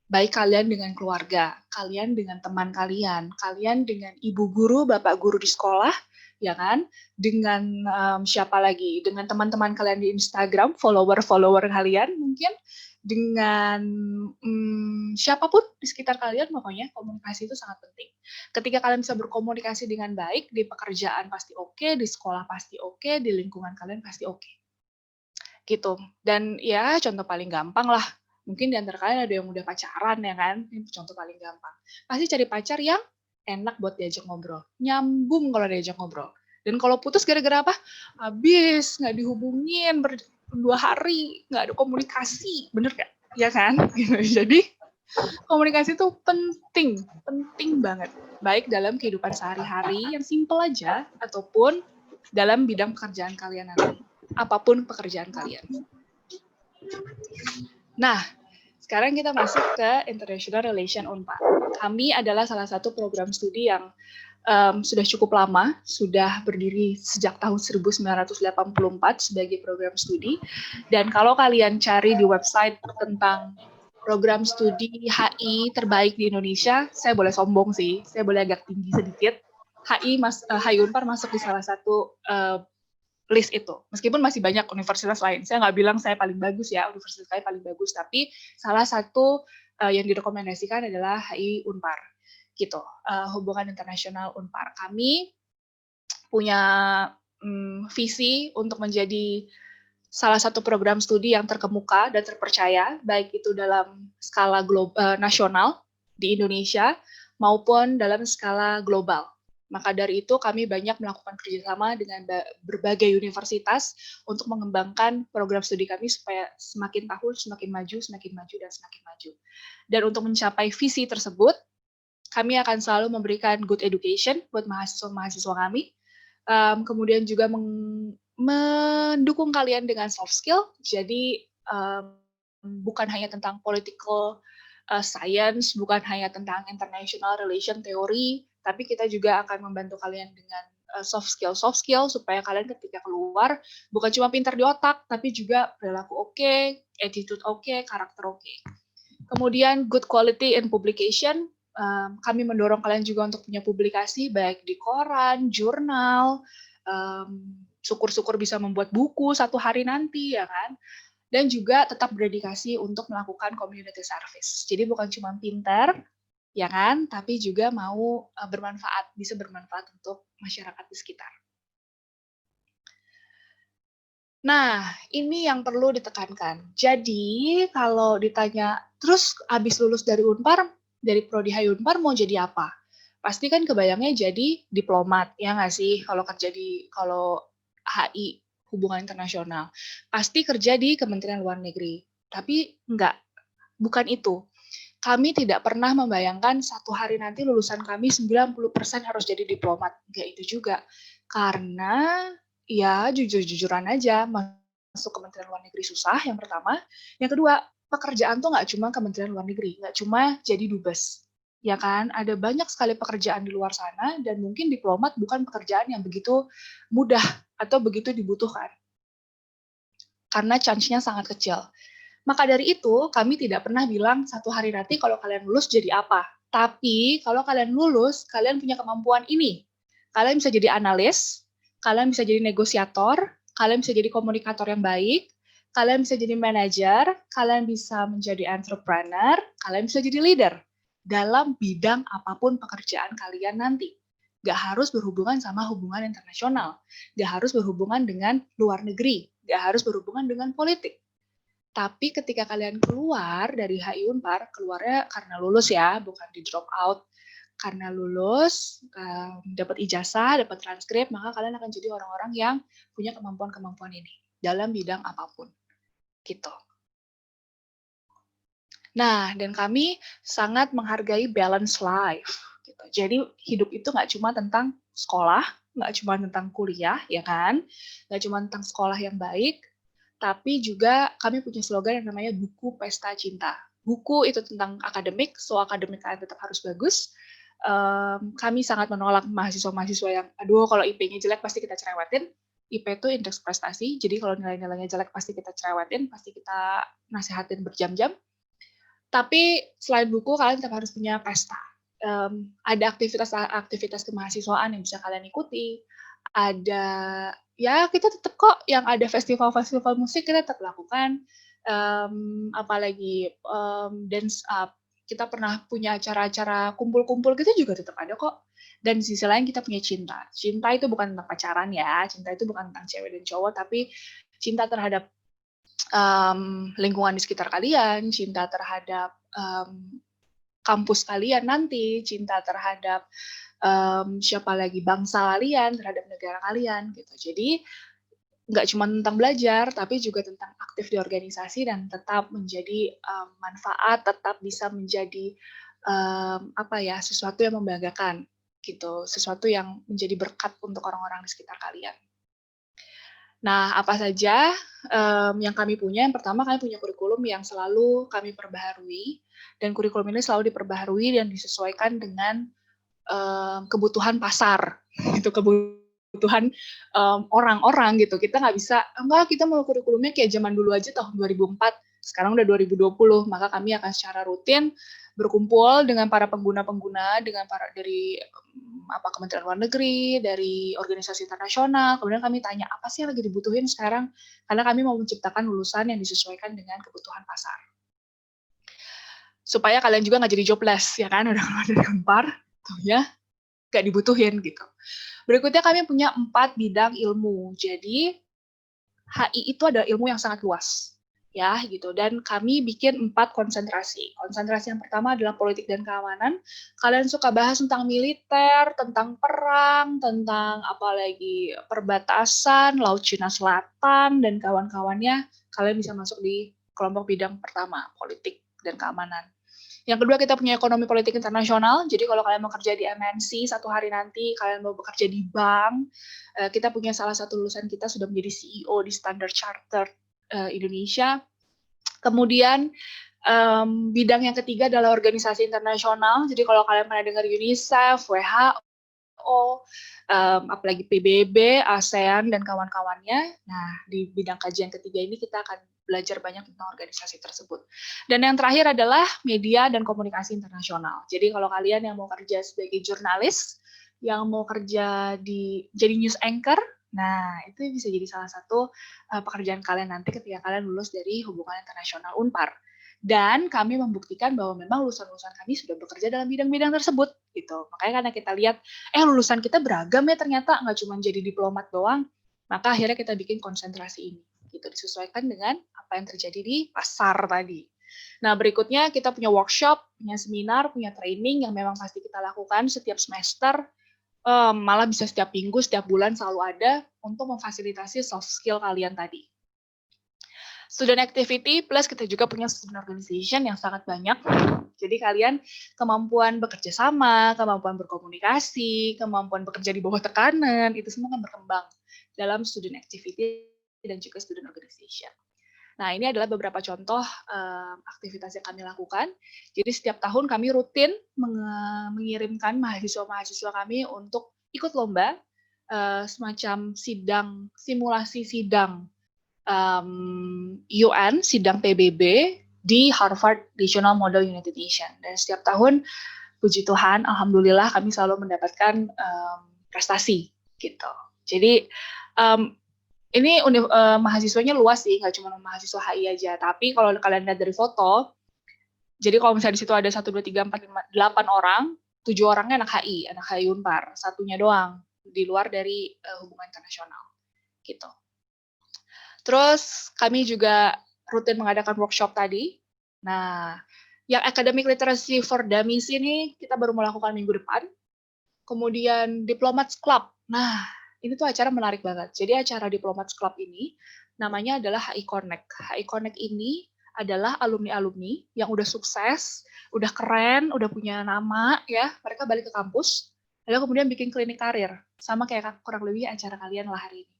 Baik kalian dengan keluarga, kalian dengan teman kalian, kalian dengan ibu guru, bapak guru di sekolah, ya kan? Dengan siapa lagi? Dengan teman-teman kalian di Instagram, follower kalian mungkin, dengan siapapun di sekitar kalian, pokoknya komunikasi itu sangat penting. Ketika kalian bisa berkomunikasi dengan baik, di pekerjaan pasti oke, di sekolah pasti oke, di lingkungan kalian pasti oke. Gitu. Dan ya contoh paling gampang lah, mungkin di antara kalian ada yang udah pacaran ya kan, ini contoh paling gampang. Pasti cari pacar yang enak buat diajak ngobrol, nyambung kalau diajak ngobrol. Dan kalau putus gara-gara apa? Habis, nggak dihubungin, 2 hari, nggak ada komunikasi, bener nggak? Ya kan? Jadi komunikasi itu penting banget. Baik dalam kehidupan sehari-hari yang simple aja, ataupun dalam bidang pekerjaan kalian nanti. Apapun pekerjaan kalian. Nah, sekarang kita masuk ke International Relation Unpar. Kami adalah salah satu program studi yang sudah cukup lama, sudah berdiri sejak tahun 1984 sebagai program studi. Dan kalau kalian cari di website tentang program studi HI terbaik di Indonesia, saya boleh sombong sih, saya boleh agak tinggi sedikit. HI Unpar masuk di salah satu list itu. Meskipun masih banyak universitas lain. Saya nggak bilang saya paling bagus ya, universitas saya paling bagus, tapi salah satu yang direkomendasikan adalah HI Unpar. Gitu, hubungan internasional Unpar. Kami punya visi untuk menjadi salah satu program studi yang terkemuka dan terpercaya, baik itu dalam skala nasional di Indonesia maupun dalam skala global. Maka dari itu kami banyak melakukan kerjasama dengan berbagai universitas untuk mengembangkan program studi kami supaya semakin tahun semakin maju, dan semakin maju. Dan untuk mencapai visi tersebut, kami akan selalu memberikan good education buat mahasiswa-mahasiswa kami. Kemudian juga mendukung kalian dengan soft skill. Jadi bukan hanya tentang political science, bukan hanya tentang international relation theory, tapi kita juga akan membantu kalian dengan soft skill supaya kalian ketika keluar bukan cuma pintar di otak, tapi juga perilaku oke, attitude oke, karakter oke. Kemudian good quality in publication. Kami mendorong kalian juga untuk punya publikasi baik di koran, jurnal, syukur-syukur bisa membuat buku satu hari nanti, ya kan? Dan juga tetap berdedikasi untuk melakukan community service. Jadi bukan cuma pintar, ya kan? Tapi juga mau bisa bermanfaat untuk masyarakat di sekitar. Nah, ini yang perlu ditekankan. Jadi kalau ditanya, terus habis lulus dari Unpar, dari Prodi HI Unpar mau jadi apa? Pasti kan kebayangnya jadi diplomat, ya nggak sih? Kalau HI hubungan internasional, pasti kerja di Kementerian Luar Negeri. Tapi bukan itu. Kami tidak pernah membayangkan satu hari nanti lulusan kami 90% harus jadi diplomat. Nggak itu juga. Karena ya jujur-jujuran aja, masuk Kementerian Luar Negeri susah, yang pertama. Yang kedua, pekerjaan tuh nggak cuma Kementerian Luar Negeri, nggak cuma jadi dubes. Ya kan, ada banyak sekali pekerjaan di luar sana, dan mungkin diplomat bukan pekerjaan yang begitu mudah atau begitu dibutuhkan. Karena chance-nya sangat kecil. Maka dari itu, kami tidak pernah bilang satu hari nanti kalau kalian lulus jadi apa. Tapi kalau kalian lulus, kalian punya kemampuan ini. Kalian bisa jadi analis, kalian bisa jadi negosiator, kalian bisa jadi komunikator yang baik, kalian bisa jadi manajer, kalian bisa menjadi entrepreneur, kalian bisa jadi leader dalam bidang apapun pekerjaan kalian nanti. Gak harus berhubungan sama hubungan internasional, gak harus berhubungan dengan luar negeri, gak harus berhubungan dengan politik. Tapi ketika kalian keluar dari HI Unpar, keluarnya karena lulus ya, bukan di drop out. Karena lulus, dapat ijazah, dapat transkrip, maka kalian akan jadi orang-orang yang punya kemampuan-kemampuan ini dalam bidang apapun. Gitu. Nah, dan kami sangat menghargai balance life. Gitu. Jadi hidup itu nggak cuma tentang sekolah, nggak cuma tentang kuliah, ya kan? Nggak cuma tentang sekolah yang baik, tapi juga kami punya slogan yang namanya buku pesta cinta. Buku itu tentang akademik, so akademik kalian tetap harus bagus. Kami sangat menolak mahasiswa-mahasiswa yang, aduh kalau IP-nya jelek pasti kita cerewetin. IP itu indeks prestasi, jadi kalau nilai-nilainya jelek pasti kita cerewetin, pasti kita nasihatin berjam-jam. Tapi selain buku, kalian tetap harus punya pesta. Ada aktivitas kemahasiswaan yang bisa kalian ikuti. Ada, ya kita tetap kok yang ada festival-festival musik kita tetap lakukan. Apalagi dance up. Kita pernah punya acara-acara kumpul-kumpul gitu juga tetap ada kok. Dan di sisi lain kita punya cinta. Cinta itu bukan tentang pacaran ya. Cinta itu bukan tentang cewek dan cowok, tapi cinta terhadap lingkungan di sekitar kalian, cinta terhadap kampus kalian nanti, cinta terhadap siapa lagi bangsa kalian, terhadap negara kalian gitu. Jadi nggak cuma tentang belajar, tapi juga tentang aktif di organisasi dan tetap menjadi manfaat, tetap bisa menjadi sesuatu yang membanggakan gitu, sesuatu yang menjadi berkat untuk orang-orang di sekitar kalian. Nah, apa saja yang kami punya? Yang pertama, kami punya kurikulum yang selalu kami perbaharui, dan kurikulum ini selalu diperbaharui dan disesuaikan dengan kebutuhan pasar, itu kebutuhan orang-orang gitu. Kita nggak bisa, enggak, kita mau kurikulumnya kayak zaman dulu aja tahun 2004, sekarang udah 2020, maka kami akan secara rutin berkumpul dengan para pengguna-pengguna, dengan para dari Kementerian Luar Negeri, dari organisasi internasional, kemudian kami tanya apa sih yang lagi dibutuhin sekarang, karena kami mau menciptakan lulusan yang disesuaikan dengan kebutuhan pasar. Supaya kalian juga nggak jadi jobless, ya kan, udah keluar dari Unpar, tuh ya, nggak dibutuhin gitu. Berikutnya kami punya 4 bidang ilmu. Jadi HI itu adalah ilmu yang sangat luas, ya gitu. Dan kami bikin 4 konsentrasi. Konsentrasi yang pertama adalah politik dan keamanan. Kalian suka bahas tentang militer, tentang perang, tentang apalagi perbatasan, Laut Cina Selatan dan kawan-kawannya. Kalian bisa masuk di kelompok bidang pertama, politik dan keamanan. Yang kedua, kita punya ekonomi politik internasional. Jadi kalau kalian mau kerja di MNC satu hari nanti, kalian mau bekerja di bank, kita punya salah satu lulusan kita sudah menjadi CEO di Standard Chartered Indonesia. Kemudian bidang yang ketiga adalah organisasi internasional. Jadi kalau kalian pernah dengar UNICEF, WHO, apalagi PBB, ASEAN, dan kawan-kawannya. Nah, di bidang kajian ketiga ini kita akan belajar banyak tentang organisasi tersebut. Dan yang terakhir adalah media dan komunikasi internasional. Jadi kalau kalian yang mau kerja sebagai jurnalis, yang mau kerja jadi news anchor, nah itu bisa jadi salah satu pekerjaan kalian nanti ketika kalian lulus dari hubungan internasional Unpar. Dan kami membuktikan bahwa memang lulusan-lulusan kami sudah bekerja dalam bidang-bidang tersebut, gitu. Makanya karena kita lihat, lulusan kita beragam ya ternyata, nggak cuma jadi diplomat doang, maka akhirnya kita bikin konsentrasi ini, gitu, disesuaikan dengan apa yang terjadi di pasar tadi. Nah, berikutnya kita punya workshop, punya seminar, punya training yang memang pasti kita lakukan setiap semester, malah bisa setiap minggu, setiap bulan selalu ada untuk memfasilitasi soft skill kalian tadi. Student activity plus kita juga punya student organization yang sangat banyak. Jadi kalian kemampuan bekerja sama, kemampuan berkomunikasi, kemampuan bekerja di bawah tekanan, itu semua kan berkembang dalam student activity dan juga student organization. Nah, ini adalah beberapa contoh aktivitas yang kami lakukan. Jadi setiap tahun kami rutin mengirimkan mahasiswa-mahasiswa kami untuk ikut lomba, semacam simulasi sidang UN, sidang PBB di Harvard Regional Model United Nations. Dan setiap tahun, puji Tuhan, alhamdulillah kami selalu mendapatkan prestasi gitu. Jadi ini mahasiswanya luas sih, nggak cuma mahasiswa HI aja. Tapi kalau kalian lihat dari foto, jadi kalau misalnya di situ ada 1, 2, 3, 4, 5, 8 orang, 7 orangnya anak HI Unpar, satunya doang di luar dari hubungan internasional gitu. Terus kami juga rutin mengadakan workshop tadi. Nah, yang Academic Literacy for Dummies ini kita baru melakukan minggu depan. Kemudian Diplomats Club. Nah, ini tuh acara menarik banget. Jadi acara Diplomats Club ini namanya adalah HI Connect. HI Connect ini adalah alumni-alumni yang udah sukses, udah keren, udah punya nama, ya. Mereka balik ke kampus, lalu kemudian bikin klinik karir. Sama kayak kurang lebih acara kalian lah hari ini.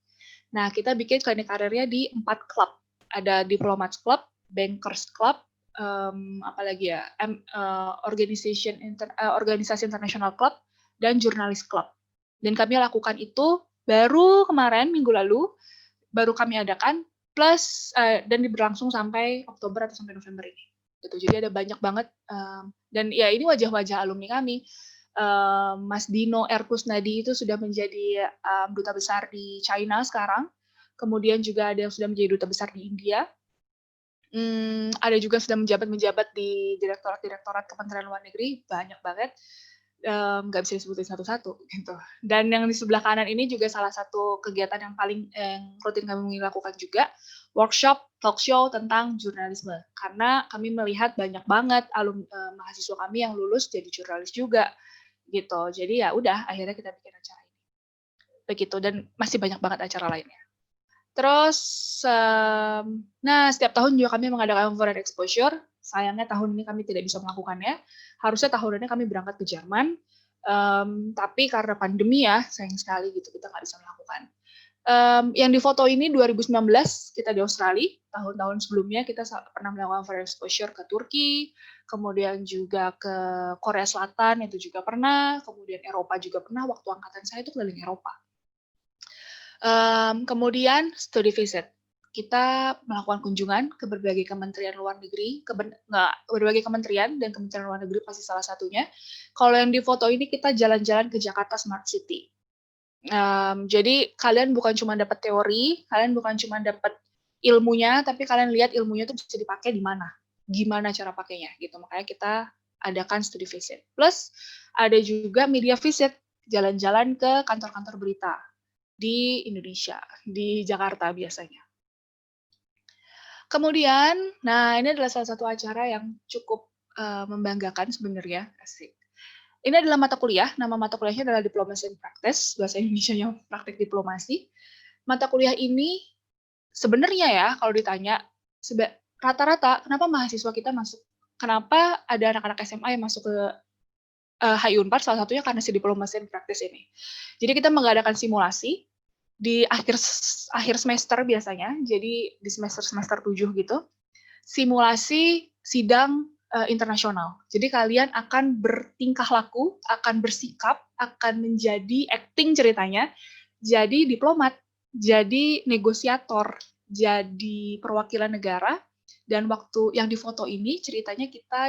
Nah, kita bikin klinik karirnya di 4 klub. Ada Diplomats Club, Bankers Club, apalagi ya, organisasi internasional club, dan jurnalis club. Dan kami lakukan itu baru kemarin, minggu lalu, baru kami adakan, plus dan berlangsung sampai Oktober atau sampai November ini. Gitu. Jadi ada banyak banget, dan ya ini wajah-wajah alumni kami. Mas Dino Erkusnadi itu sudah menjadi duta besar di China sekarang. Kemudian juga ada yang sudah menjadi duta besar di India. Ada juga sudah menjabat di direktorat-direktorat Kementerian Luar Negeri, banyak banget. Nggak bisa disebutin satu-satu gitu. Dan yang di sebelah kanan ini juga salah satu kegiatan yang paling rutin kami lakukan juga, workshop talk show tentang jurnalisme. Karena kami melihat banyak banget mahasiswa kami yang lulus jadi jurnalis juga gitu. Jadi ya udah, akhirnya kita bikin acara ini. Begitu, dan masih banyak banget acara lainnya. Terus, nah setiap tahun juga kami mengadakan foreign exposure. Sayangnya tahun ini kami tidak bisa melakukannya. Harusnya tahun ini kami berangkat ke Jerman, tapi karena pandemi ya, sayang sekali gitu, kita nggak bisa melakukan. Yang di foto ini 2019 kita di Australia, tahun-tahun sebelumnya kita pernah melakukan free exposure ke Turki, kemudian juga ke Korea Selatan itu juga pernah, kemudian Eropa juga pernah, waktu angkatan saya itu keliling Eropa. Kemudian studi visit. Kita melakukan kunjungan ke berbagai kementerian luar negeri, berbagai kementerian dan kementerian luar negeri pasti salah satunya. Kalau yang di foto ini kita jalan-jalan ke Jakarta Smart City. Jadi kalian bukan cuma dapat teori, kalian bukan cuma dapat ilmunya, tapi kalian lihat ilmunya itu bisa dipakai di mana, gimana cara pakainya gitu. Makanya kita adakan studi visit. Plus ada juga media visit, jalan-jalan ke kantor-kantor berita di Indonesia, di Jakarta biasanya. Kemudian, nah ini adalah salah satu acara yang cukup membanggakan sebenarnya, asik. Ini adalah mata kuliah, nama mata kuliahnya adalah Diplomacy and Practice, bahasa Indonesianya praktik diplomasi. Mata kuliah ini sebenarnya ya, kalau ditanya, rata-rata kenapa mahasiswa kita masuk, kenapa ada anak-anak SMA yang masuk ke HI Unpar, salah satunya karena si Diplomacy and Practice ini. Jadi kita mengadakan simulasi di akhir semester biasanya, jadi di semester 7 gitu, simulasi sidang internasional. Jadi kalian akan bertingkah laku, akan bersikap, akan menjadi acting ceritanya, jadi diplomat, jadi negosiator, jadi perwakilan negara, dan waktu yang di foto ini ceritanya kita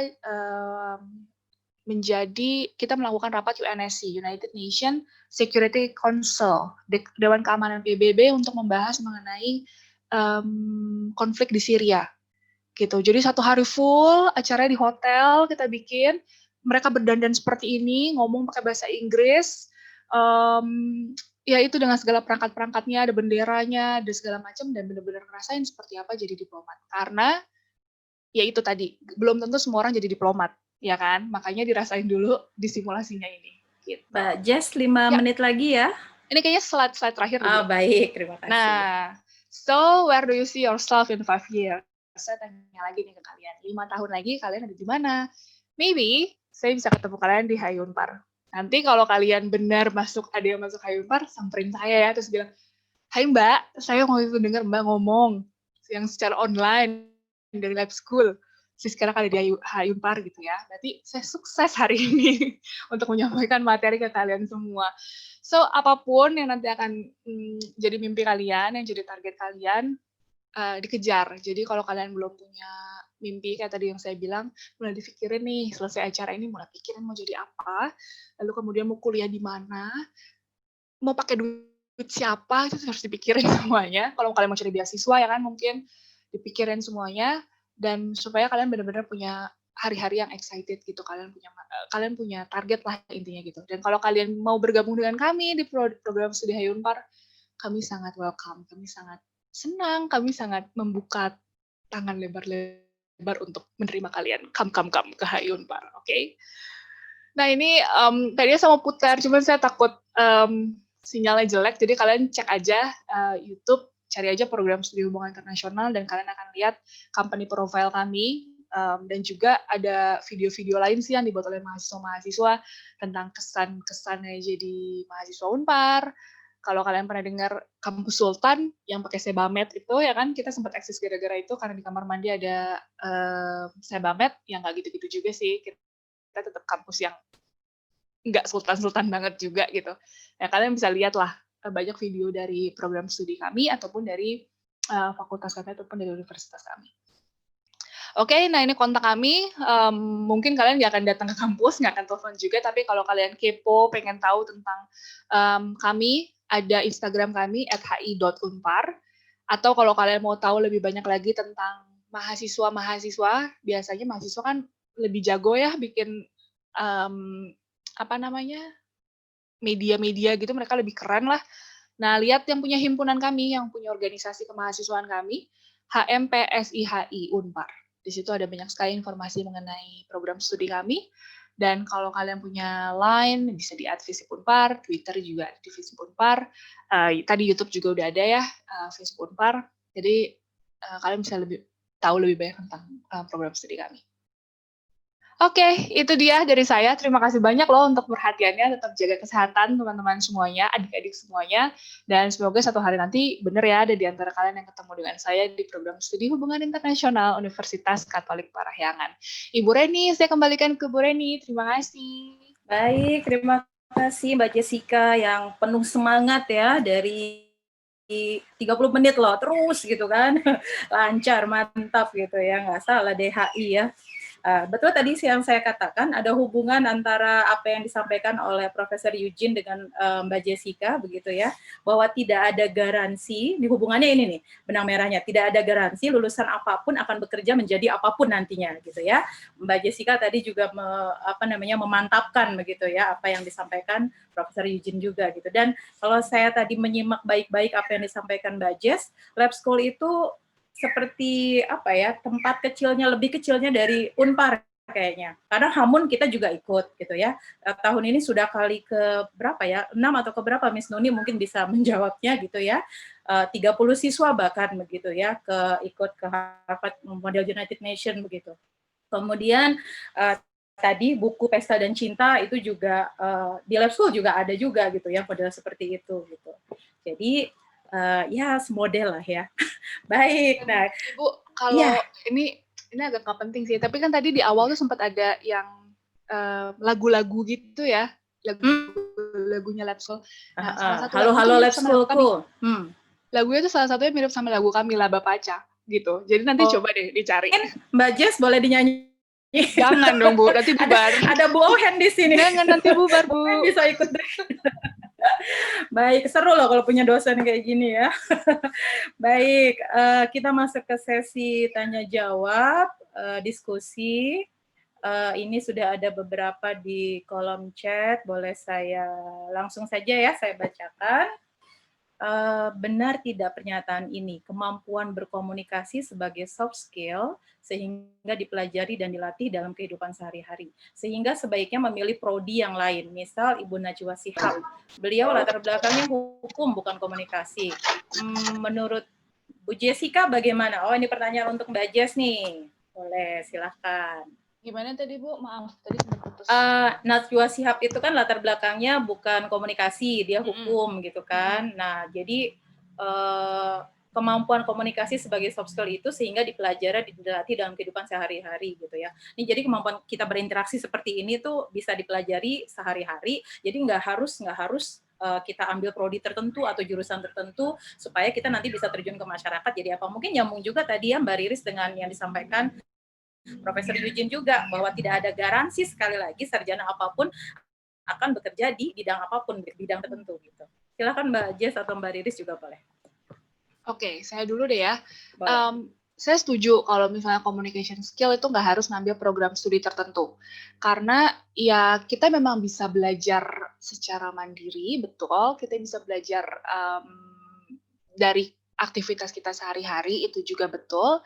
kita melakukan rapat UNSC, United Nations Security Council, Dewan Keamanan PBB untuk membahas mengenai konflik di Syria. Gitu. Jadi 1 hari full acaranya di hotel kita bikin, mereka berdandan seperti ini, ngomong pakai bahasa Inggris, ya itu dengan segala perangkat-perangkatnya, ada benderanya, ada segala macam, dan benar-benar ngerasain seperti apa jadi diplomat. Karena ya itu tadi, belum tentu semua orang jadi diplomat, ya kan? Makanya dirasain dulu di simulasinya ini. Gitu. Mbak Jess, 5 menit lagi ya. Ini kayaknya slide terakhir. Baik, terima kasih. Nah, so where do you see yourself in 5 years? Saya tanya lagi nih ke kalian, 5 tahun lagi kalian ada di mana? Maybe saya bisa ketemu kalian di HI Unpar. Nanti kalau kalian benar ada yang masuk HI Unpar, samperin saya ya, terus bilang, hai Mbak, saya mau itu dengar Mbak ngomong yang secara online dari lab school. Sekarang ada di HI Unpar gitu ya. Berarti saya sukses hari ini untuk menyampaikan materi ke kalian semua. So, apapun yang nanti akan jadi mimpi kalian, yang jadi target kalian, dikejar. Jadi kalau kalian belum punya mimpi, kayak tadi yang saya bilang, mulai dipikirin nih, selesai acara ini mulai pikirin mau jadi apa, lalu kemudian mau kuliah di mana, mau pakai duit siapa, itu harus dipikirin semuanya. Kalau kalian mau cari beasiswa ya kan, mungkin dipikirin semuanya, dan supaya kalian benar-benar punya hari-hari yang excited gitu, kalian punya target lah intinya gitu. Dan kalau kalian mau bergabung dengan kami di program studi HI Unpar, kami sangat welcome, kami sangat senang, kami sangat membuka tangan lebar-lebar untuk menerima kalian. Come ke HI Unpar, oke? Okay? Nah ini tadinya sama putar, cuman saya takut sinyalnya jelek, jadi kalian cek aja YouTube, cari aja program studi hubungan internasional, dan kalian akan lihat company profile kami, dan juga ada video-video lain sih yang dibuat oleh mahasiswa-mahasiswa tentang kesan-kesannya jadi mahasiswa Unpar. Kalau kalian pernah dengar kampus Sultan yang pakai sebamed itu ya kan, kita sempat eksis gara-gara itu karena di kamar mandi ada sebamed, yang nggak gitu-gitu juga sih, kita tetap kampus yang nggak sultan-sultan banget juga gitu. Ya kalian bisa lihat lah banyak video dari program studi kami ataupun dari fakultas kami ataupun dari universitas kami. Oke, nah ini kontak kami. Mungkin kalian nggak akan datang ke kampus, nggak akan telepon juga, tapi kalau kalian kepo, pengen tahu tentang kami, ada Instagram kami @hi.unpar, atau kalau kalian mau tahu lebih banyak lagi tentang mahasiswa, biasanya mahasiswa kan lebih jago ya bikin media-media gitu, mereka lebih keren lah. Nah, lihat yang punya himpunan kami, yang punya organisasi kemahasiswaan kami, HMPSIHI Unpar. Di situ ada banyak sekali informasi mengenai program studi kami. Dan kalau kalian punya Line, bisa di @visipunpar, Twitter juga di Visipunpar. Tadi YouTube juga udah ada ya, Visipunpar. Jadi kalian bisa tahu lebih banyak tentang program studi kami. Oke, itu dia dari saya. Terima kasih banyak loh untuk perhatiannya. Tetap jaga kesehatan teman-teman semuanya, adik-adik semuanya. Dan semoga satu hari nanti benar ya ada di antara kalian yang ketemu dengan saya di program studi hubungan internasional Universitas Katolik Parahyangan. Ibu Reni, saya kembalikan ke Bu Reni. Terima kasih. Baik, terima kasih Mbak Jessica yang penuh semangat ya dari 30 menit loh, terus gitu kan. Lancar, mantap gitu ya, nggak salah DHI ya. Betul tadi yang saya katakan ada hubungan antara apa yang disampaikan oleh Profesor Eugene dengan Mbak Jessica begitu ya, bahwa tidak ada garansi, di hubungannya ini nih benang merahnya, tidak ada garansi lulusan apapun akan bekerja menjadi apapun nantinya gitu ya. Mbak Jessica tadi juga memantapkan begitu ya apa yang disampaikan Profesor Eugene juga gitu. Dan kalau saya tadi menyimak baik-baik apa yang disampaikan Mbak Jess, lab school itu seperti apa ya, tempat kecilnya, lebih kecilnya dari Unpar kayaknya. Karena Hamun kita juga ikut gitu ya. Tahun ini sudah kali ke berapa ya? 6 atau ke berapa Miss Nuni mungkin bisa menjawabnya gitu ya. 30 siswa bahkan begitu ya ikut ke Harvard Model United Nation begitu. Kemudian tadi buku Pesta dan Cinta itu juga di lab school juga ada juga gitu ya, model seperti itu gitu. Jadi ya semodel lah ya. Baik, nah Ibu, kalau ini agak nggak penting sih, tapi kan tadi di awal tuh sempat ada yang lagu-lagu gitu ya, lagunya Lab School. Nah, salah satu halo Lab Schoolku. Lagunya tuh salah satunya mirip sama lagu Camila Bapaca gitu. Jadi nanti coba deh dicari. Mbak Jess boleh dinyanyi. Jangan dong Bu, nanti bubar. Ada Bu Ohen di sini. Jangan nanti bubar Bu. Bisa ikut deh. Baik, seru loh kalau punya dosen kayak gini ya. Baik, kita masuk ke sesi tanya jawab, diskusi. Ini sudah ada beberapa di kolom chat, boleh saya langsung saja ya saya bacakan. Benar tidak pernyataan ini, kemampuan berkomunikasi sebagai soft skill sehingga dipelajari dan dilatih dalam kehidupan sehari-hari. Sehingga sebaiknya memilih prodi yang lain. Misal Ibu Najwa Shihab, beliau latar belakangnya hukum bukan komunikasi. Menurut Bu Jessica bagaimana? Oh, ini pertanyaan untuk Mbak Jess nih. Boleh, silahkan. Gimana tadi Bu? Maaf, tadi sempat putus. Najwa Shihab itu kan latar belakangnya bukan komunikasi, dia hukum gitu kan. Nah, jadi kemampuan komunikasi sebagai soft skill itu sehingga dipelajari, dilatih dalam kehidupan sehari-hari gitu ya. Ini jadi kemampuan kita berinteraksi seperti ini tuh bisa dipelajari sehari-hari. Jadi nggak harus kita ambil prodi tertentu atau jurusan tertentu supaya kita nanti bisa terjun ke masyarakat. Jadi apa? Mungkin nyambung juga tadi ya Mbak Riris dengan yang disampaikan Profesor Eugene juga bahwa tidak ada garansi sekali lagi sarjana apapun akan bekerja di bidang apapun, bidang tertentu gitu. Silakan Mbak Jess atau Mbak Riris juga boleh. Oke, saya dulu deh ya. Saya setuju kalau misalnya communication skill itu nggak harus ngambil program studi tertentu. Karena ya kita memang bisa belajar secara mandiri, betul. Kita bisa belajar dari aktivitas kita sehari-hari, itu juga betul.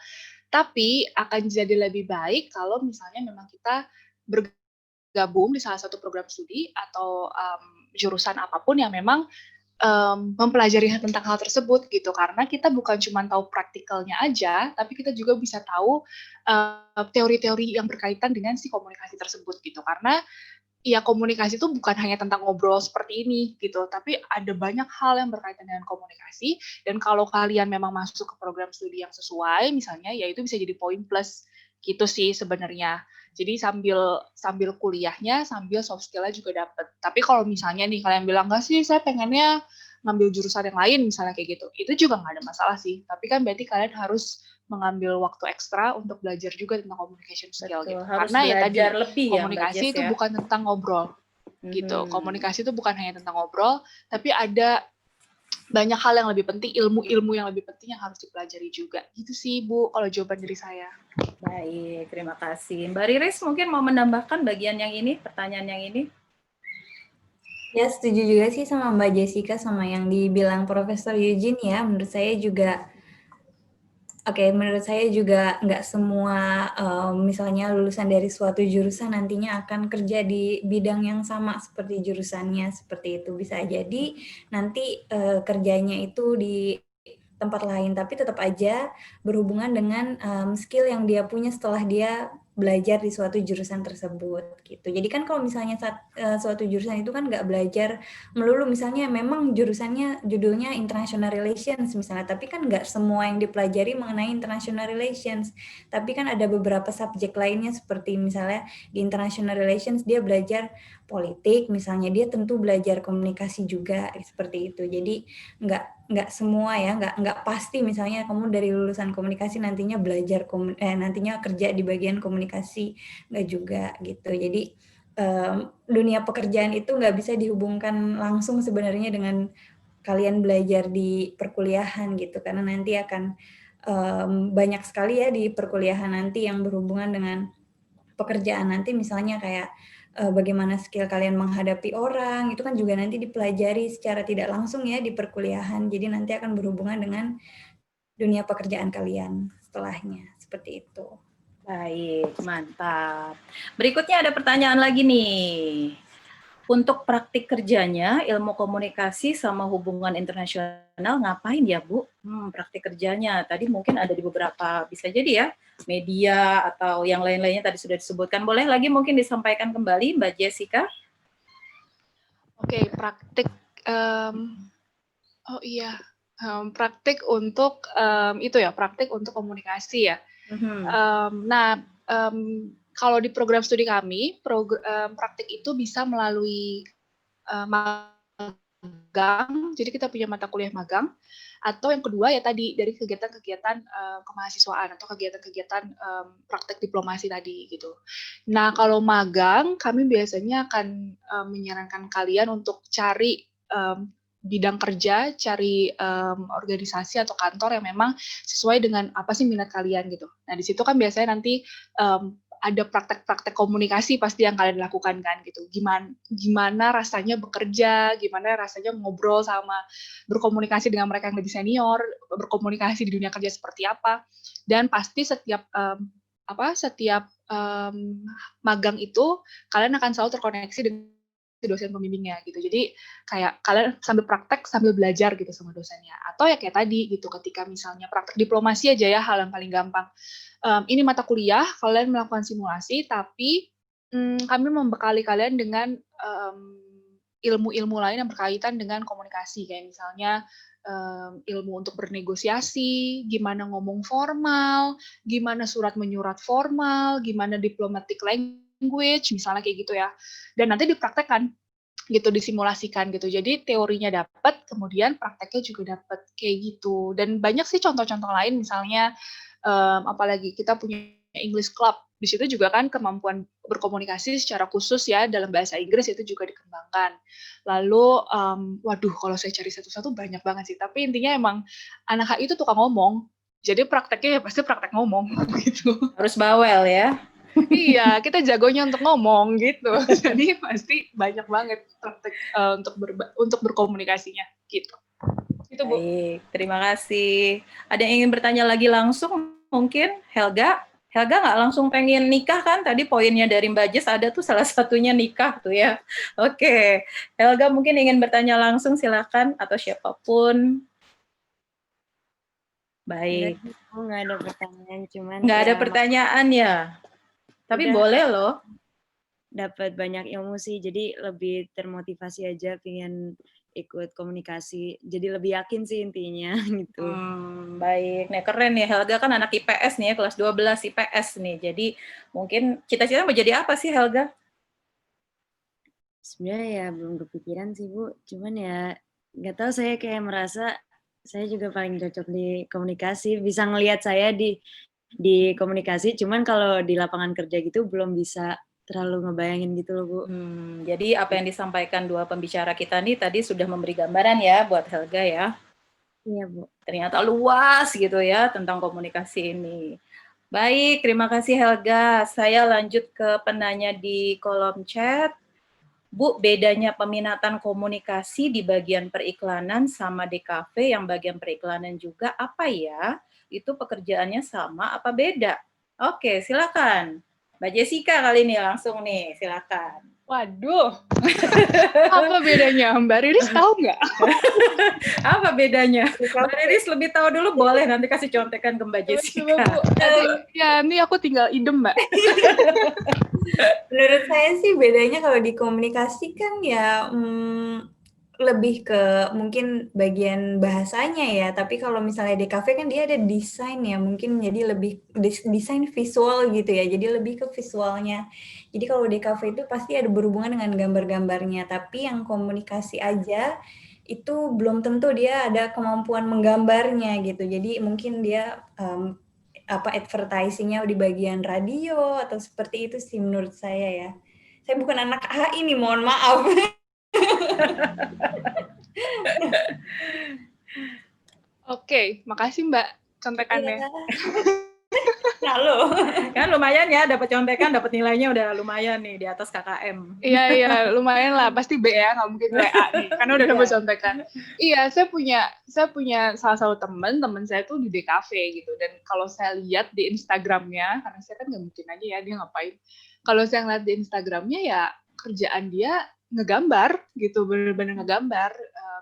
Tapi akan jadi lebih baik kalau misalnya memang kita bergabung di salah satu program studi atau jurusan apapun yang memang mempelajari tentang hal tersebut gitu. Karena kita bukan cuma tahu praktikalnya aja, tapi kita juga bisa tahu teori-teori yang berkaitan dengan si komunikasi tersebut gitu. Karena ya komunikasi itu bukan hanya tentang ngobrol seperti ini gitu, tapi ada banyak hal yang berkaitan dengan komunikasi. Dan kalau kalian memang masuk ke program studi yang sesuai, misalnya, ya itu bisa jadi poin plus gitu sih sebenarnya. Jadi sambil kuliahnya, sambil soft skill-nya juga dapet. Tapi kalau misalnya nih kalian bilang nggak sih, saya pengennya ngambil jurusan yang lain misalnya kayak gitu, itu juga nggak ada masalah sih. Tapi kan berarti kalian harus mengambil waktu ekstra untuk belajar juga tentang communication skill. Betul, gitu. Karena ya tadi lebih komunikasi itu bukan tentang ngobrol gitu. Komunikasi itu bukan hanya tentang ngobrol, tapi ada banyak hal yang lebih penting, ilmu-ilmu yang lebih penting yang harus dipelajari juga. Gitu sih Bu, kalau jawaban dari saya. Baik, terima kasih. Mbak Riris mungkin mau menambahkan bagian yang ini, pertanyaan yang ini? Ya, setuju juga sih sama Mbak Jessica sama yang dibilang Profesor Eugene ya. Menurut saya juga menurut saya juga nggak semua misalnya lulusan dari suatu jurusan nantinya akan kerja di bidang yang sama seperti jurusannya, seperti itu. Bisa jadi nanti kerjanya itu di tempat lain, tapi tetap aja berhubungan dengan skill yang dia punya setelah dia belajar di suatu jurusan tersebut gitu. Jadi kan kalau misalnya suatu jurusan itu kan nggak belajar melulu, misalnya memang jurusannya judulnya International Relations misalnya, tapi kan nggak semua yang dipelajari mengenai International Relations. Tapi kan ada beberapa subjek lainnya seperti misalnya di International Relations dia belajar politik, misalnya dia tentu belajar komunikasi juga seperti itu. Jadi nggak semua ya, nggak pasti misalnya kamu dari lulusan komunikasi nantinya nantinya kerja di bagian komunikasi, nggak juga gitu. Jadi dunia pekerjaan itu nggak bisa dihubungkan langsung sebenarnya dengan kalian belajar di perkuliahan gitu, karena nanti akan banyak sekali ya di perkuliahan nanti yang berhubungan dengan pekerjaan nanti, misalnya kayak bagaimana skill kalian menghadapi orang, itu kan juga nanti dipelajari secara tidak langsung ya di perkuliahan. Jadi nanti akan berhubungan dengan dunia pekerjaan kalian setelahnya, seperti itu. Baik, mantap. Berikutnya ada pertanyaan lagi nih. Untuk praktik kerjanya, ilmu komunikasi sama hubungan internasional ngapain ya, Bu? Praktik kerjanya. Tadi mungkin ada di beberapa, bisa jadi ya, media atau yang lain-lainnya tadi sudah disebutkan. Boleh lagi mungkin disampaikan kembali, Mbak Jessica? Oke, praktik. Praktik untuk itu ya, praktik untuk komunikasi ya. Kalau di program studi kami, praktik itu bisa melalui magang, jadi kita punya mata kuliah magang, atau yang kedua ya tadi dari kegiatan-kegiatan kemahasiswaan atau kegiatan-kegiatan praktek diplomasi tadi gitu. Nah kalau magang, kami biasanya akan menyarankan kalian untuk cari bidang kerja, cari organisasi atau kantor yang memang sesuai dengan apa sih minat kalian gitu. Nah di situ kan biasanya nanti ada praktek-praktek komunikasi pasti yang kalian lakukan kan gitu. Gimana rasanya bekerja, gimana rasanya ngobrol sama, berkomunikasi dengan mereka yang lebih senior, berkomunikasi di dunia kerja seperti apa. Dan pasti setiap magang itu kalian akan selalu terkoneksi dengan dosen pembimbingnya gitu. Jadi kayak kalian sambil praktek sambil belajar gitu sama dosennya. Atau ya kayak tadi gitu, ketika misalnya praktek diplomasi aja ya, hal yang paling gampang. Ini mata kuliah, kalian melakukan simulasi, tapi kami membekali kalian dengan ilmu-ilmu lain yang berkaitan dengan komunikasi, kayak misalnya ilmu untuk bernegosiasi, gimana ngomong formal, gimana surat menyurat formal, gimana diplomatic language, misalnya kayak gitu ya. Dan nanti dipraktekkan gitu, disimulasikan gitu. Jadi teorinya dapat, kemudian prakteknya juga dapat kayak gitu. Dan banyak sih contoh-contoh lain, misalnya apalagi kita punya English Club. Di situ juga kan kemampuan berkomunikasi secara khusus ya dalam bahasa Inggris itu juga dikembangkan. Lalu, kalau saya cari satu-satu banyak banget sih. Tapi intinya emang anak HI itu tukang ngomong. Jadi prakteknya ya pasti praktek ngomong gitu. Harus bawel ya. Iya, kita jagonya untuk ngomong gitu. Jadi pasti banyak banget praktek untuk berkomunikasinya gitu. Itu Bu. Baik, terima kasih. Ada yang ingin bertanya lagi langsung mungkin? Helga nggak langsung pengen nikah kan? Tadi poinnya dari Mbak Jess ada tuh salah satunya nikah tuh ya. Oke, Helga mungkin ingin bertanya langsung, silakan, atau siapapun. Baik. Nggak ada pertanyaan, cuman nggak ada pertanyaan ya. Tapi boleh loh. Dapat banyak ilmu sih, jadi lebih termotivasi aja pengen ikut komunikasi. Jadi lebih yakin sih intinya gitu. Baik, nih keren ya, Helga kan anak IPS nih ya, kelas 12 IPS nih. Jadi mungkin cita-cita mau jadi apa sih Helga? Sebenarnya ya belum kepikiran sih Bu, cuman ya nggak tahu, saya kayak merasa saya juga paling cocok di komunikasi, bisa ngelihat saya di komunikasi, cuman kalau di lapangan kerja gitu belum bisa terlalu ngebayangin gitu loh Bu. Jadi apa yang disampaikan dua pembicara kita nih tadi sudah memberi gambaran ya buat Helga ya. Iya Bu. Ternyata luas gitu ya tentang komunikasi ini. Baik, terima kasih Helga. Saya lanjut ke penanya di kolom chat. Bu, bedanya peminatan komunikasi di bagian periklanan sama DKV yang bagian periklanan juga apa ya? Itu pekerjaannya sama apa beda? Oke, silakan Mbak Jessica kali ini langsung nih, silakan. Waduh, apa bedanya? Mbak Riris tahu nggak? Apa bedanya? Mbak Riris lebih tahu dulu, boleh nanti kasih contekan ke Mbak Jessica. Coba Bu, ya ini aku tinggal idem Mbak. Menurut saya sih bedanya kalau di komunikasi kan ya lebih ke mungkin bagian bahasanya ya, tapi kalau misalnya di kafe kan dia ada desain ya, mungkin jadi lebih desain visual gitu ya, jadi lebih ke visualnya. Jadi kalau di kafe itu pasti ada berhubungan dengan gambar-gambarnya, tapi yang komunikasi aja itu belum tentu dia ada kemampuan menggambarnya gitu. Jadi mungkin dia advertising-nya di bagian radio atau seperti itu sih menurut saya ya. Saya bukan anak HI nih, mohon maaf. Oke, makasih Mbak contekannya. Halo. Kan lumayan ya, dapat contekan, dapat nilainya udah lumayan nih di atas KKM. Iya, lumayan lah. Pasti B ya, nggak mungkin WA nih, karena udah dapat contekan. Iya, saya punya salah satu teman saya tuh di DKV gitu. Dan kalau saya lihat di Instagramnya, karena saya kan nggak mungkin aja ya dia ngapain. Kalau saya ngeliat di Instagramnya ya kerjaan dia ngegambar gitu, bener-bener ngegambar.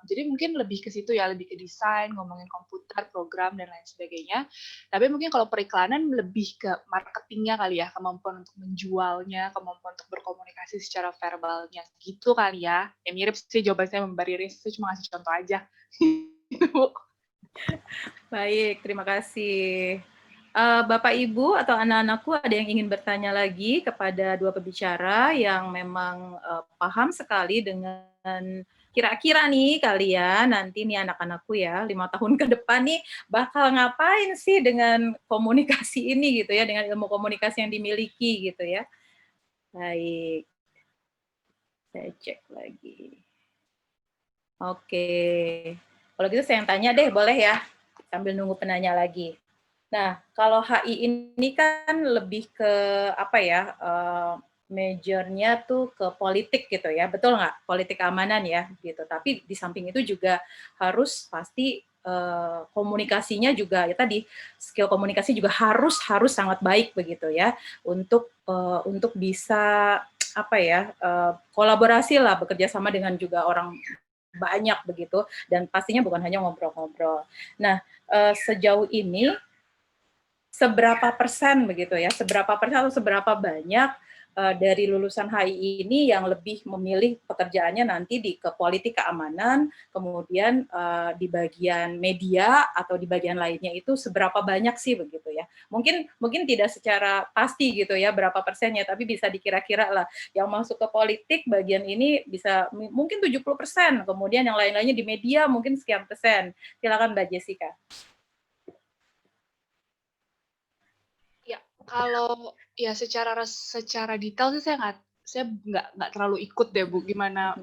Jadi mungkin lebih ke situ ya, lebih ke desain, ngomongin komputer, program, dan lain sebagainya. Tapi mungkin kalau periklanan lebih ke marketingnya kali ya, kemampuan untuk menjualnya, kemampuan untuk berkomunikasi secara verbalnya, gitu kali ya. Ya mirip sih jawaban saya Mbak Riris, saya cuma ngasih contoh aja. Baik, terima kasih. Bapak, Ibu, atau anak-anakku ada yang ingin bertanya lagi kepada dua pembicara yang memang paham sekali dengan kira-kira nih kalian nanti nih anak-anakku ya 5 tahun ke depan nih bakal ngapain sih dengan komunikasi ini gitu ya, dengan ilmu komunikasi yang dimiliki gitu ya. Baik, saya cek lagi. Oke, kalau gitu saya yang tanya deh, boleh ya, sambil nunggu penanya lagi. Nah, kalau HI ini kan lebih ke apa ya, majornya tuh ke politik gitu ya, betul nggak? Politik keamanan ya, gitu. Tapi di samping itu juga harus pasti komunikasinya juga ya tadi skill komunikasi juga harus sangat baik begitu ya untuk bisa apa ya kolaborasi lah, bekerja sama dengan juga orang banyak begitu dan pastinya bukan hanya ngobrol-ngobrol. Nah, sejauh ini seberapa persen begitu ya, seberapa persen atau seberapa banyak dari lulusan HI ini yang lebih memilih pekerjaannya nanti ke politik keamanan, kemudian di bagian media atau di bagian lainnya itu seberapa banyak sih begitu ya. Mungkin tidak secara pasti gitu ya berapa persennya, tapi bisa dikira-kira lah yang masuk ke politik bagian ini bisa mungkin 70%, kemudian yang lain-lainnya di media mungkin sekian persen. Silakan Mbak Jessica. Kalau ya secara detail sih saya nggak terlalu ikut deh Bu gimana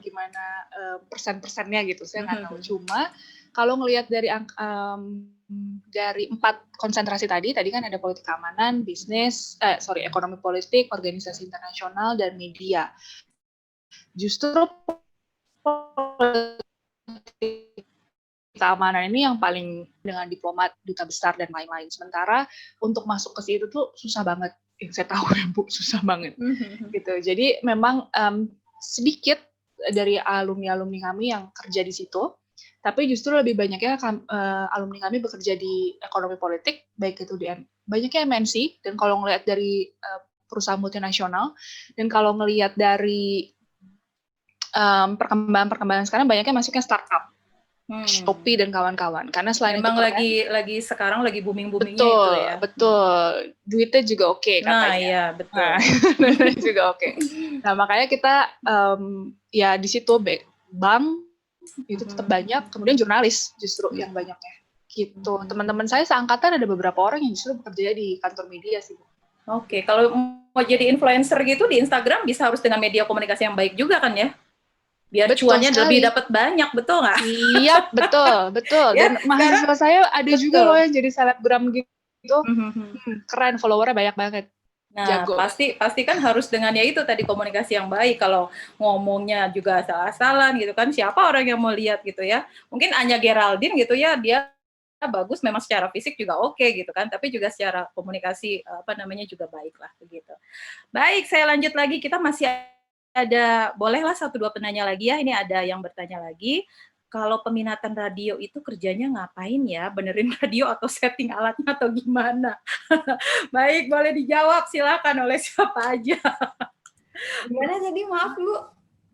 persen-persennya gitu, saya nggak tahu. Cuma kalau ngelihat dari 4 konsentrasi tadi kan ada politik keamanan, bisnis, ekonomi politik, organisasi internasional, dan media. Justru keamanan ini yang paling dengan diplomat, duta besar, dan lain-lain. Sementara untuk masuk ke situ tuh susah banget. Yang saya tahu ya Bu, susah banget. Gitu. Jadi memang sedikit dari alumni-alumni kami yang kerja di situ, tapi justru lebih banyaknya alumni kami bekerja di ekonomi politik, baik itu di banyaknya MNC, dan kalau ngelihat dari perusahaan multinasional, dan kalau ngelihat dari perkembangan sekarang banyaknya masuknya startup. Shopee dan kawan-kawan, karena selain memang itu lagi sekarang lagi booming-boomingnya itu ya. Betul, duitnya juga oke katanya. Nah, iya betul. Duitnya juga oke. Nah makanya kita ya di situ bank itu tetap banyak, kemudian jurnalis justru yang banyaknya. Gitu. Teman-teman saya seangkatan ada beberapa orang yang justru bekerja di kantor media sih. Oke, kalau mau jadi influencer gitu di Instagram bisa harus dengan media komunikasi yang baik juga kan ya? Biar cuannya lebih dapat banyak, betul nggak? Iya, betul. Ya, dan mahasiswa saya ada juga loh yang jadi selebgram gitu. Keren, followernya banyak banget. Nah, pasti kan harus dengan ya itu tadi komunikasi yang baik. Kalau ngomongnya juga asal-asalan gitu kan, siapa orang yang mau lihat gitu ya? Mungkin Anya Geraldine gitu ya, dia bagus, memang secara fisik juga oke gitu kan, tapi juga secara komunikasi juga baik lah begitu. Baik, saya lanjut lagi, kita masih ada, bolehlah 1-2 penanya lagi ya. Ini ada yang bertanya lagi, kalau peminatan radio itu kerjanya ngapain ya? Benerin radio atau setting alatnya atau gimana? Baik, boleh dijawab, silakan oleh siapa aja. Gimana tadi, maaf Bu?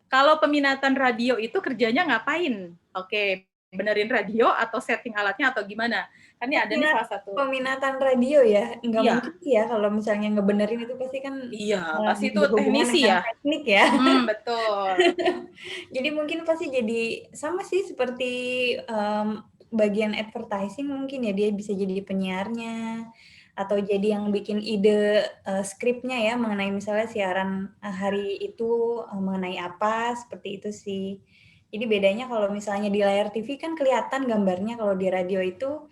Kalau peminatan radio itu kerjanya ngapain? Oke, benerin radio atau setting alatnya atau gimana? Kan ini ada nih salah satu. Peminatan radio ya, nggak Iya. mungkin sih ya kalau misalnya ngebenerin itu pasti kan pasti itu berhubungan teknisi dengan ya. teknik ya. Betul. Jadi mungkin pasti jadi sama sih seperti bagian advertising mungkin ya, dia bisa jadi penyiarnya atau jadi yang bikin ide skripnya ya mengenai misalnya siaran hari itu mengenai apa, seperti itu sih. Jadi bedanya kalau misalnya di layar TV kan kelihatan gambarnya, kalau di radio itu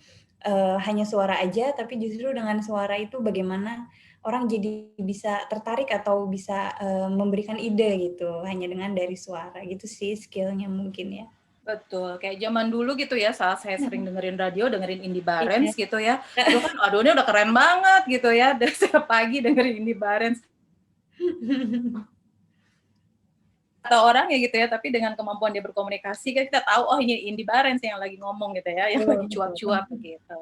hanya suara aja, tapi justru dengan suara itu bagaimana orang jadi bisa tertarik atau bisa memberikan ide gitu, hanya dengan dari suara gitu sih skillnya mungkin ya. Betul, kayak zaman dulu gitu ya, saat saya sering dengerin radio, dengerin Indy Barens gitu ya. Itu kan, aduh ini udah keren banget gitu ya, dari setiap pagi dengerin Indy Barens. Atau orang ya gitu ya, tapi dengan kemampuan dia berkomunikasi, kan kita tahu, oh ini Indy Barens yang lagi ngomong gitu ya, yang lagi cuap-cuap gitu.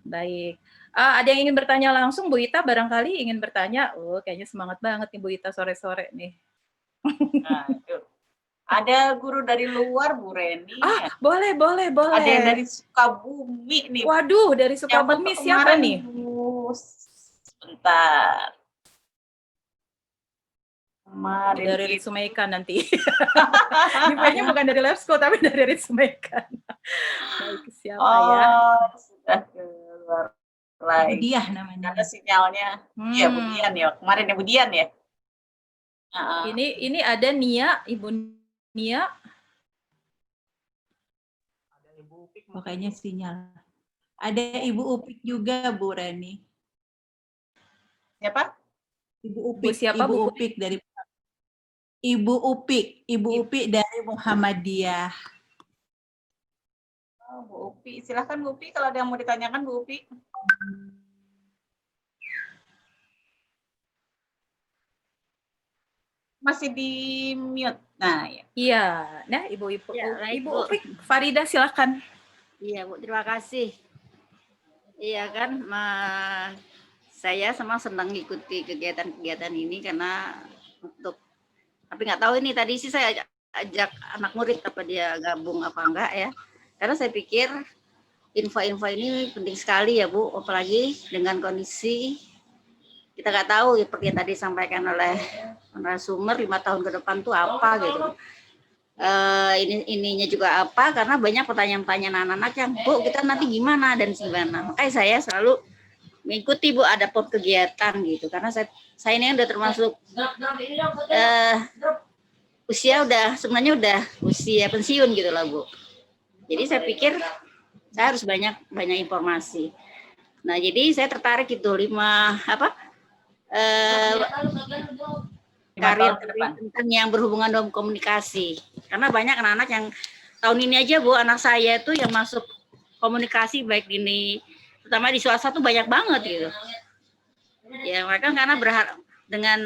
Baik. Ada yang ingin bertanya langsung, Bu Ita barangkali ingin bertanya? Oh, kayaknya semangat banget nih Bu Ita sore-sore nih. Nah, itu. Ada guru dari luar, Bu Reni. Boleh. Ada yang dari Sukabumi nih. Waduh, dari Sukabumi siapa nih? Sebentar. Kemarin dari Ritsumeikan nanti. Kayaknya bukan dari Lab School, tapi dari Ritsumeikan. Baik, siapa ya? Sudah keluar lagi. Budiah namanya. Ada sinyalnya. Iya, Budian ya. Kemarin ya Budian ya. Ini ada Nia, Ibu Nia. Ada Ibu Upik, makanya sinyal. Ada Ibu Upik juga, Bu Reni. Siapa? Ibu Upik. Siapa, Ibu Upik dari Ibu Upik dari Muhammadiyah. Oh, Bu Upi, silahkan Bu Upi kalau ada yang mau ditanyakan Bu Upi. Masih di mute. Nah, ya. Iya, nah Ibu Ya, Ibu Upik, Farida silakan. Iya Bu, terima kasih. Iya kan, saya sama senang ikuti kegiatan-kegiatan ini karena tapi nggak tahu ini tadi sih saya ajak anak murid apa dia gabung apa enggak ya. Karena saya pikir info-info ini penting sekali ya Bu, apalagi dengan kondisi kita nggak tahu seperti yang tadi disampaikan oleh narasumber 5 tahun ke depan tuh apa gitu. Ininya juga apa, karena banyak pertanyaan-pertanyaan anak-anak yang Bu kita nanti gimana dan gimana. Makanya saya selalu mengikuti Bu ada kegiatan gitu, karena saya ini udah termasuk sebenarnya udah usia pensiun gitu lah Bu. Jadi saya pikir saya harus banyak informasi. Nah jadi saya tertarik itu 5 karir tentang yang berhubungan dengan komunikasi. Karena banyak anak-anak yang tahun ini aja Bu, anak saya tuh yang masuk komunikasi baik ini, terutama di swasta tuh banyak banget gitu. Ya mereka karena berharap dengan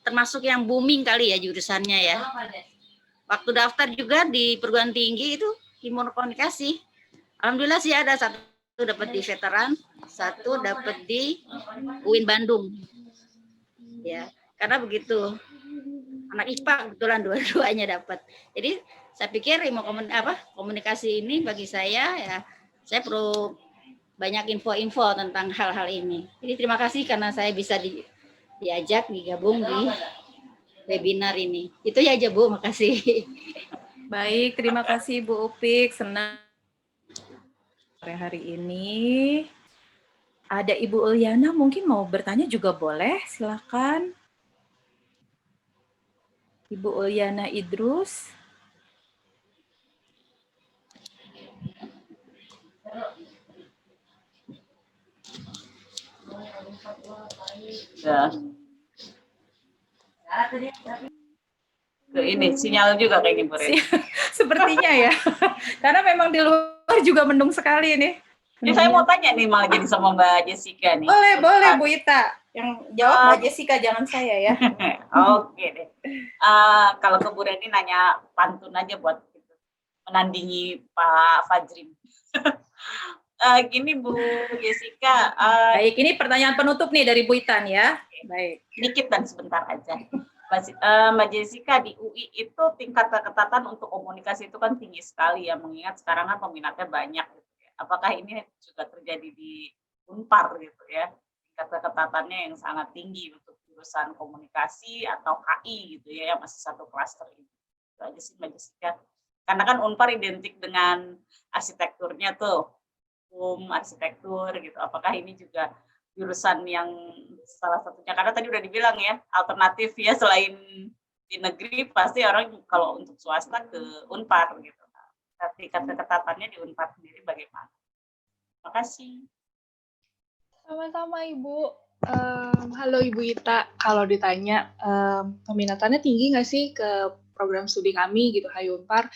termasuk yang booming kali ya jurusannya ya. Waktu daftar juga di perguruan tinggi itu ilmu komunikasi. Alhamdulillah sih ada satu dapat di veteran, satu dapat di UIN Bandung. Ya, karena begitu. Anak IPA kebetulan dua-duanya dapat. Jadi saya pikir ilmu komunikasi ini bagi saya ya, saya perlu banyak info-info tentang hal-hal ini. Jadi terima kasih karena saya bisa diajak digabung di webinar ini. Itu ya aja Bu, makasih. Baik, terima kasih Bu Upik, senang hari ini. Ada Ibu Uliana mungkin mau bertanya juga boleh, silakan. Ibu Uliana Idrus. Ya. Ini sinyal juga kayaknya Bu Reni. Sepertinya ya. Karena memang di luar juga mendung sekali nih. Ini saya mau tanya nih malah jadi sama Mbak Jessica nih. Boleh Bu Ita. Yang jawab Mbak Jessica, jangan saya ya. Oke deh. Kalau ke Bu Reni nanya pantun aja buat menandingi Pak Fajrin. Gini Bu Jessica. Baik, ini pertanyaan penutup nih dari Bu Itan ya. Baik. Dikit dan sebentar aja. Mbak Jessica, di UI itu tingkat keketatan untuk komunikasi itu kan tinggi sekali ya, mengingat sekarang kan peminatnya banyak. Gitu ya. Apakah ini juga terjadi di Unpar gitu ya? Tingkat keketatannya yang sangat tinggi untuk jurusan komunikasi atau HI gitu ya, yang masih satu klaster ini. Itu aja sih Mbak Jessica. Karena kan Unpar identik dengan arsitekturnya tuh, arsitektur gitu. Apakah ini juga jurusan yang salah satunya, karena tadi udah dibilang ya, alternatif ya, selain di negeri pasti orang kalau untuk swasta ke Unpar gitu. Tingkat keketatannya di Unpar sendiri bagaimana? Terima kasih. Sama-sama Ibu. Halo Ibu Ita, kalau ditanya peminatannya tinggi nggak sih ke program studi kami gitu, HI Unpar?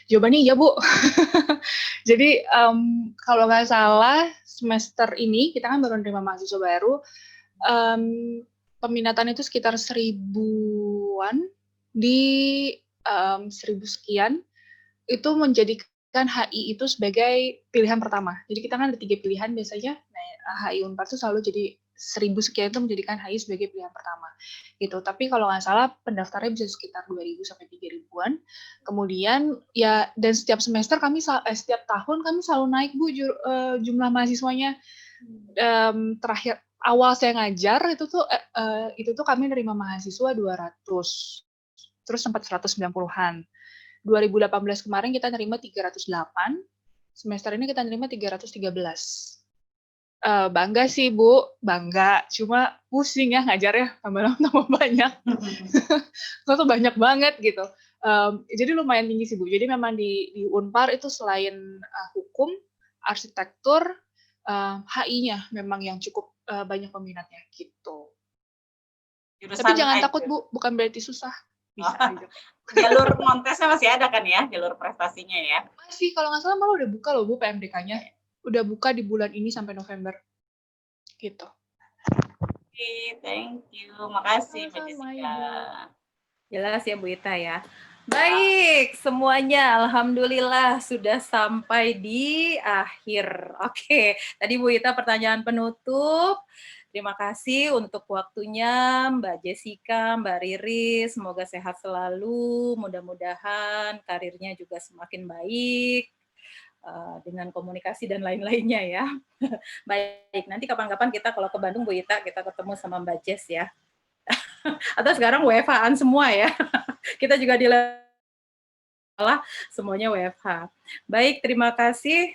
Jawabannya iya Bu. Jadi kalau nggak salah semester ini kita kan baru menerima mahasiswa baru, peminatan itu sekitar 1000-an, di 1000 sekian itu menjadikan HI itu sebagai pilihan pertama. Jadi kita kan ada 3 pilihan biasanya. Nah, HI Unpar itu selalu jadi 1000 sekian itu menjadikan HI sebagai pilihan pertama. Gitu. Tapi kalau nggak salah pendaftarnya bisa sekitar 2000 sampai 3000-an. Kemudian ya, dan setiap semester kami setiap tahun kami selalu naik Bu jumlah mahasiswanya. Terakhir awal saya ngajar itu tuh kami nerima mahasiswa 200. Terus sempat 190-an. 2018 kemarin kita nerima 308, semester ini kita nerima 313. Bangga sih Bu, bangga. Cuma pusing ya ngajarnya, tambah banyak. Itu banyak banget gitu. Jadi lumayan tinggi sih Bu. Jadi memang di Unpar itu selain hukum, arsitektur, HI-nya memang yang cukup banyak peminatnya gitu. Tapi jangan takut Bu, bukan berarti susah. Bisa aja. Jalur non-tesnya masih ada kan ya, jalur prestasinya ya? Masih, kalau nggak salah malah udah buka loh Bu PMDK-nya. Udah buka di bulan ini sampai November. Gitu. Oke, thank you. Makasih Mbak Jessica. Jelas ya Bu Ita ya. Baik, semuanya alhamdulillah sudah sampai di akhir. Oke, tadi Bu Ita pertanyaan penutup. Terima kasih untuk waktunya Mbak Jessica, Mbak Riris, semoga sehat selalu, mudah-mudahan karirnya juga semakin baik, dengan komunikasi dan lain-lainnya ya. Baik, nanti kapan-kapan kita kalau ke Bandung Bu Ita, kita ketemu sama Mbak Jess ya. Atau sekarang WFH-an semua ya. Kita juga di semuanya WFH. Baik, terima kasih.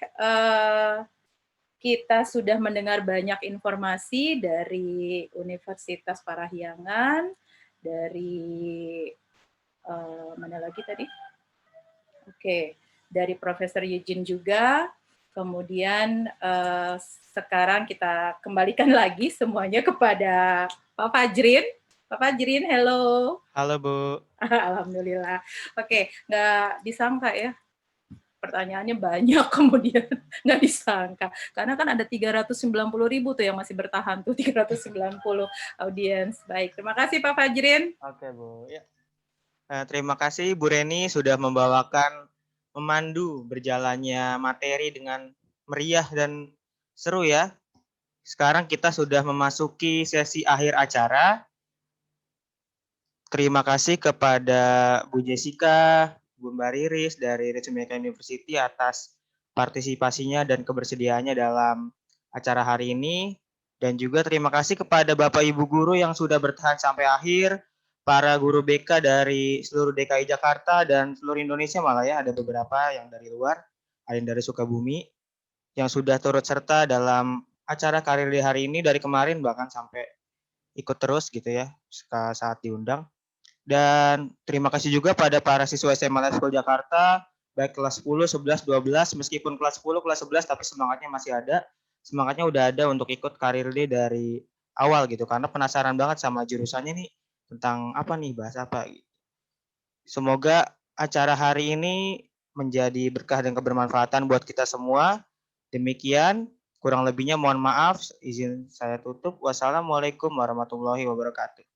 Kita sudah mendengar banyak informasi dari Universitas Parahyangan, dari mana lagi tadi? Oke, dari Profesor Eugene juga. Kemudian sekarang kita kembalikan lagi semuanya kepada Pak Fajrin. Pak Fajrin, hello. Halo Bu. Alhamdulillah. Oke, nggak disangka ya. Pertanyaannya banyak, kemudian nggak disangka. Karena kan ada 390.000 tuh yang masih bertahan tuh, 390 audiens. Baik, terima kasih Pak Fajrin. Oke Bu. Ya. Terima kasih Bu Reni sudah memandu berjalannya materi dengan meriah dan seru ya. Sekarang kita sudah memasuki sesi akhir acara. Terima kasih kepada Bu Jessica, Bu Mbak Riris dari Ritsumeikan University atas partisipasinya dan kebersediaannya dalam acara hari ini. Dan juga terima kasih kepada Bapak Ibu Guru yang sudah bertahan sampai akhir, para guru BK dari seluruh DKI Jakarta dan seluruh Indonesia malah ya, ada beberapa yang dari luar, ada yang dari Sukabumi, yang sudah turut serta dalam acara karir di hari ini dari kemarin bahkan sampai ikut terus gitu ya saat diundang. Dan terima kasih juga pada para siswa SMA Lab School Jakarta, baik kelas 10, 11, 12, meskipun kelas 10, kelas 11, tapi semangatnya masih ada. Semangatnya udah ada untuk ikut karir day dari awal gitu, karena penasaran banget sama jurusannya nih, tentang apa nih, bahas apa. Semoga acara hari ini menjadi berkah dan kebermanfaatan buat kita semua. Demikian, kurang lebihnya mohon maaf, izin saya tutup. Wassalamualaikum warahmatullahi wabarakatuh.